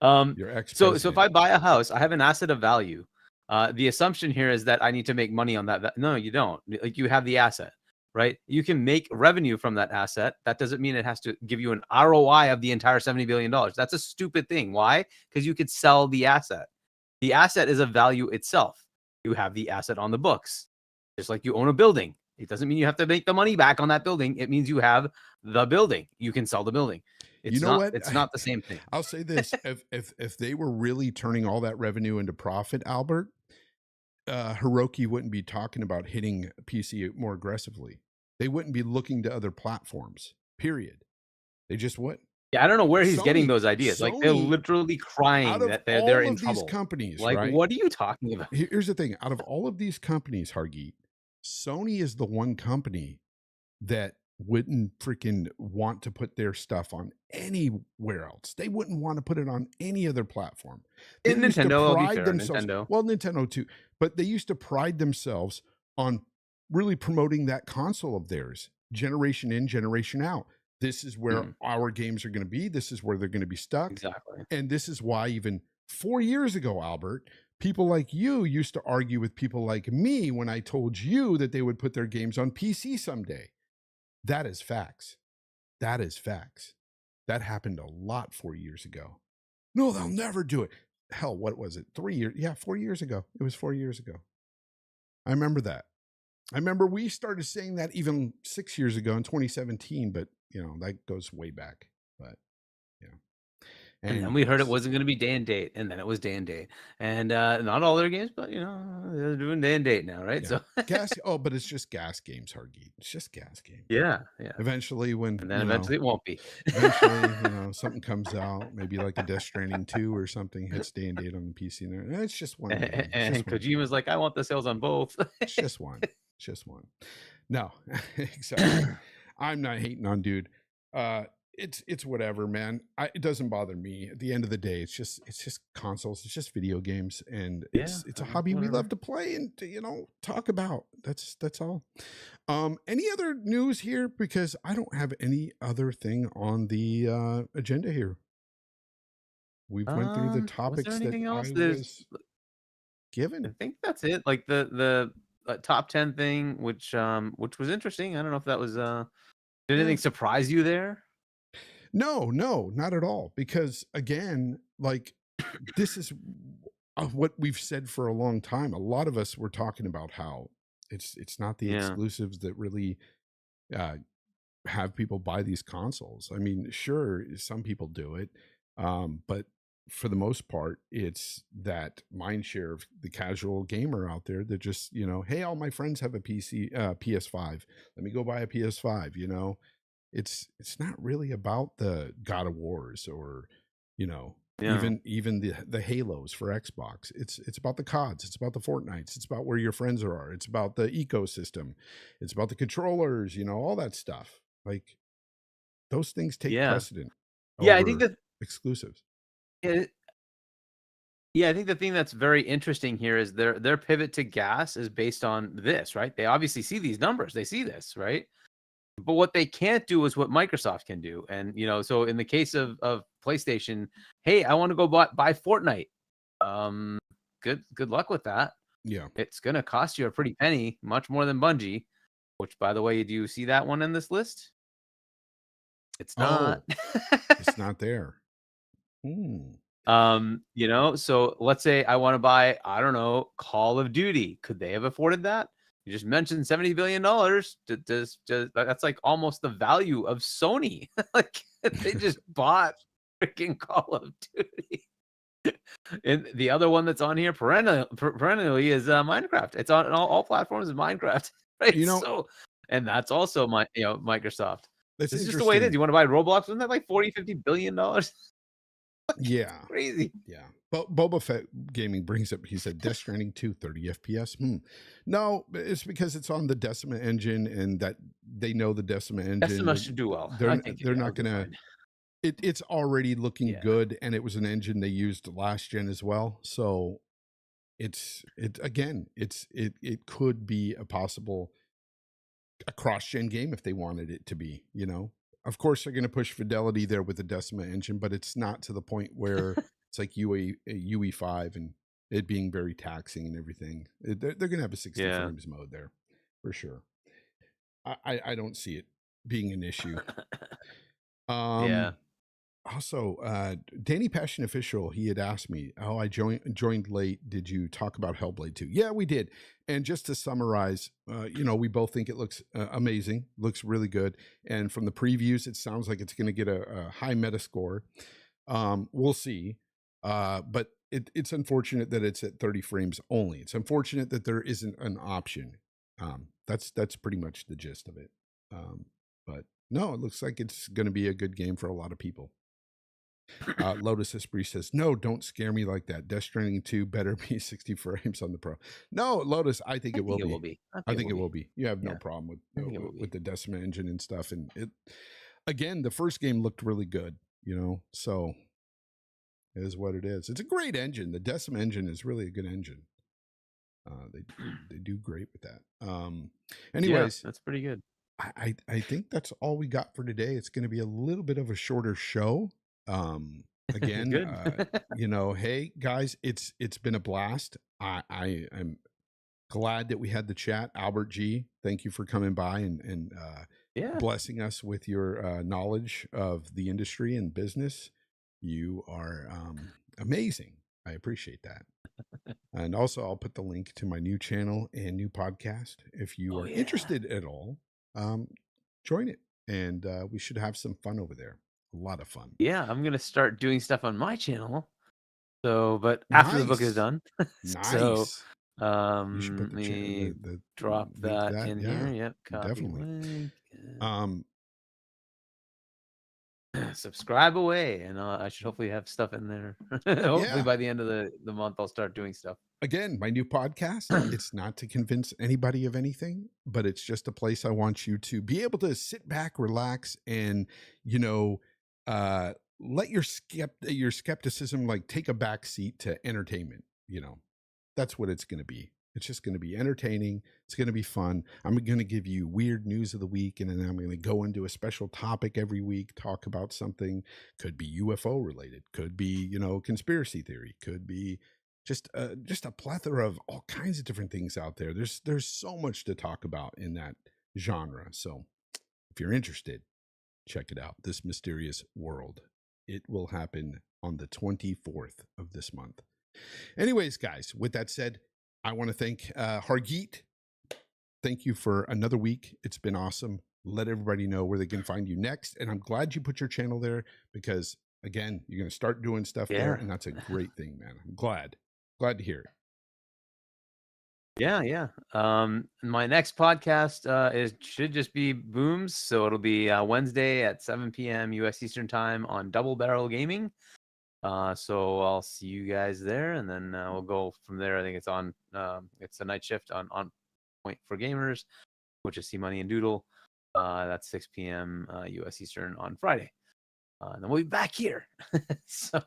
ex. So if I buy a house, I have an asset of value. The assumption here is that I need to make money on that. No, you don't. Like you have the asset. Right? You can make revenue from that asset. That doesn't mean it has to give you an ROI of the entire $70 billion. That's a stupid thing. Why? Because you could sell the asset. The asset is a value itself. You have the asset on the books. Just like you own a building. It doesn't mean you have to make the money back on that building. It means you have the building. You can sell the building. It's It's not the same thing. I'll say this. if they were really turning all that revenue into profit, Albert, Hiroki wouldn't be talking about hitting PC more aggressively. They wouldn't be looking to other platforms, period. They just wouldn't. Yeah, I don't know where he's getting those ideas. Like they're literally crying that they're in trouble. These companies, like, right? What are you talking about? Here's the thing. Out of all of these companies, Hargeet, Sony is the one company that wouldn't freaking want to put their stuff on anywhere else. They wouldn't want to put it on any other platform. In Nintendo, I'll be fair, Nintendo. Well, Nintendo too. But they used to pride themselves on really promoting that console of theirs, generation in, generation out. This is where our games are going to be. This is where they're going to be stuck. Exactly. And this is why even 4 years ago, Albert, people like you used to argue with people like me when I told you that they would put their games on PC someday. That is facts. That is facts. That happened a lot 4 years ago. No, they'll never do it. Hell, what was it? 3 years? Yeah, 4 years ago. It was 4 years ago. I remember that. I remember we started saying that even 6 years ago in 2017, but you know, that goes way back. But you know. And then we heard it wasn't going to be day and date, and then it was day and date. And not all their games, but you know, they're doing day and date now, right? Yeah. So gas. Oh, but it's just gas games, Hargeet. It's just gas games. Yeah. Eventually, eventually it won't be. Eventually, something comes out, maybe like a Death Stranding 2 or something hits day and date on the PC. And it's just one. And Kojima's like, I want the sales on both. It's just one. It's just one. No, exactly. I'm not hating on dude. it's whatever, man. It doesn't bother me. At the end of the day, it's just consoles, it's just video games, and Yeah, it's a hobby we love to play and to, talk about. That's all. Any other news here? Because I don't have any other thing on the agenda here. We've went through the Was there topics that anything else? I There's, was I given. think that's it. Like the top 10 thing, which was interesting. I don't know if that was did anything surprise you there? No, not at all. Because again, like this is what we've said for a long time. A lot of us were talking about how it's not the Yeah. exclusives that really have people buy these consoles. I mean, sure, some people do it, but for the most part, it's that mind share of the casual gamer out there that just, hey, all my friends have a PS5. Let me go buy a PS5. It's not really about the God of Wars or Yeah. even the Halos for Xbox. It's about the CODs, it's about the Fortnites, it's about where your friends are, it's about the ecosystem, it's about the controllers, all that stuff. Like those things take Yeah. precedent Yeah, I think over that exclusives. Yeah, I think the thing that's very interesting here is their pivot to gas is based on this, right? They obviously see these numbers, they see this, right? But what they can't do is what Microsoft can do. And so in the case of PlayStation, hey, I want to go buy Fortnite. Good luck with that. Yeah. It's gonna cost you a pretty penny, much more than Bungie. Which, by the way, do you see that one in this list? It's not. It's not there. So let's say I want to buy, I don't know, Call of Duty. Could they have afforded that? You just mentioned $70 billion. That's like almost the value of Sony. Like they just bought freaking Call of Duty. And the other one that's on here perennially is Minecraft. It's on all platforms of Minecraft, right? And that's also Microsoft. This is just the way it is. You want to buy Roblox? Isn't that like $40-50 billion? Yeah. Crazy. Yeah. But Boba Fett Gaming brings up, he said, Death Stranding 2, 30 FPS. No, it's because it's on the Decima engine and that they know the Decima engine. Decima should do well. They're not going to, it's already looking good. And it was an engine they used last gen as well. So it could be a cross-gen game if they wanted it to be, Of course, they're going to push fidelity there with the Decima engine, but it's not to the point where it's like UE5 and it being very taxing and everything. They're going to have a 60 frames mode there for sure. I don't see it being an issue. Also, Danny Passion Official, he had asked me, I joined late. Did you talk about HellBlade 2? Yeah, we did. And just to summarize, we both think it looks amazing, looks really good. And from the previews, it sounds like it's going to get a high Metascore. We'll see. But it's unfortunate that it's at 30 frames only. It's unfortunate that there isn't an option. That's pretty much the gist of it. But no, it looks like it's going to be a good game for a lot of people. Lotus Esprit says, no, don't scare me like that. Death Stranding 2 better be 60 frames on the Pro. No, Lotus, I think it will be. I think it will be. You have no problem with the Decima engine and stuff. And it, again, the first game looked really good, so it is what it is. It's a great engine. The Decima engine is really a good engine. They do great with that. Anyways, that's pretty good. I think that's all we got for today. It's going to be a little bit of a shorter show. Again, hey guys, it's been a blast. I'm glad that we had the chat. Albert G, thank you for coming by and blessing us with your knowledge of the industry and business. You are amazing. I appreciate that. And also, I'll put the link to my new channel and new podcast. If you are interested at all, join it. And we should have some fun over there. A lot of fun. Yeah, I'm going to start doing stuff on my channel. So, but after the book is done. Nice. So, you should put the drop that in here. Yep. Copy Definitely. link. subscribe away, and I should hopefully have stuff in there. Hopefully by the end of the month, I'll start doing stuff. Again, my new podcast, it's not to convince anybody of anything, but it's just a place I want you to be able to sit back, relax, and, let your skepticism like take a back seat to entertainment. That's what it's going to be. It's just going to be entertaining. It's going to be fun. I'm going to give you weird news of the week, and then I'm going to go into a special topic every week, talk about something. Could be UFO related, could be, conspiracy theory, could be just a plethora of all kinds of different things out there. There's so much to talk about in that genre. So if you're interested, check it out. This Mysterious World. It will happen on the 24th of this month. Anyways, guys, with that said, I want to thank Hargeet. Thank you for another week. It's been awesome. Let everybody know where they can find you next. And I'm glad you put your channel there because, again, you're going to start doing stuff there. And that's a great thing, man. I'm glad to hear it. Yeah. My next podcast should just be Booms. So it'll be Wednesday at 7 p.m. U.S. Eastern Time on Double Barrel Gaming. So I'll see you guys there, and then we'll go from there. I think it's on. It's a night shift on Point for Gamers, which is C Money and Doodle. That's 6 p.m. U.S. Eastern on Friday, and then we'll be back here. So,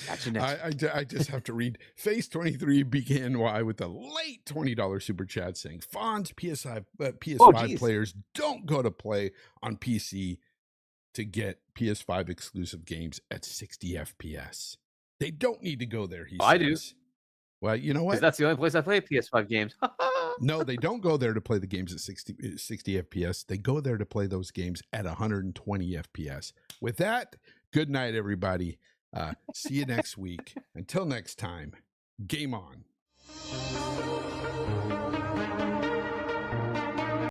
gotcha next. I just have to read. Face 23 BKNY with a late $20 super chat saying, "Fonz PS5 players don't go to play on PC." To get PS5 exclusive games at 60 FPS. They don't need to go there, he says. I do. Well, you know what? That's the only place I play PS5 games. No, they don't go there to play the games at 60 FPS. They go there to play those games at 120 FPS. With that, good night, everybody. See you next week. Until next time, game on.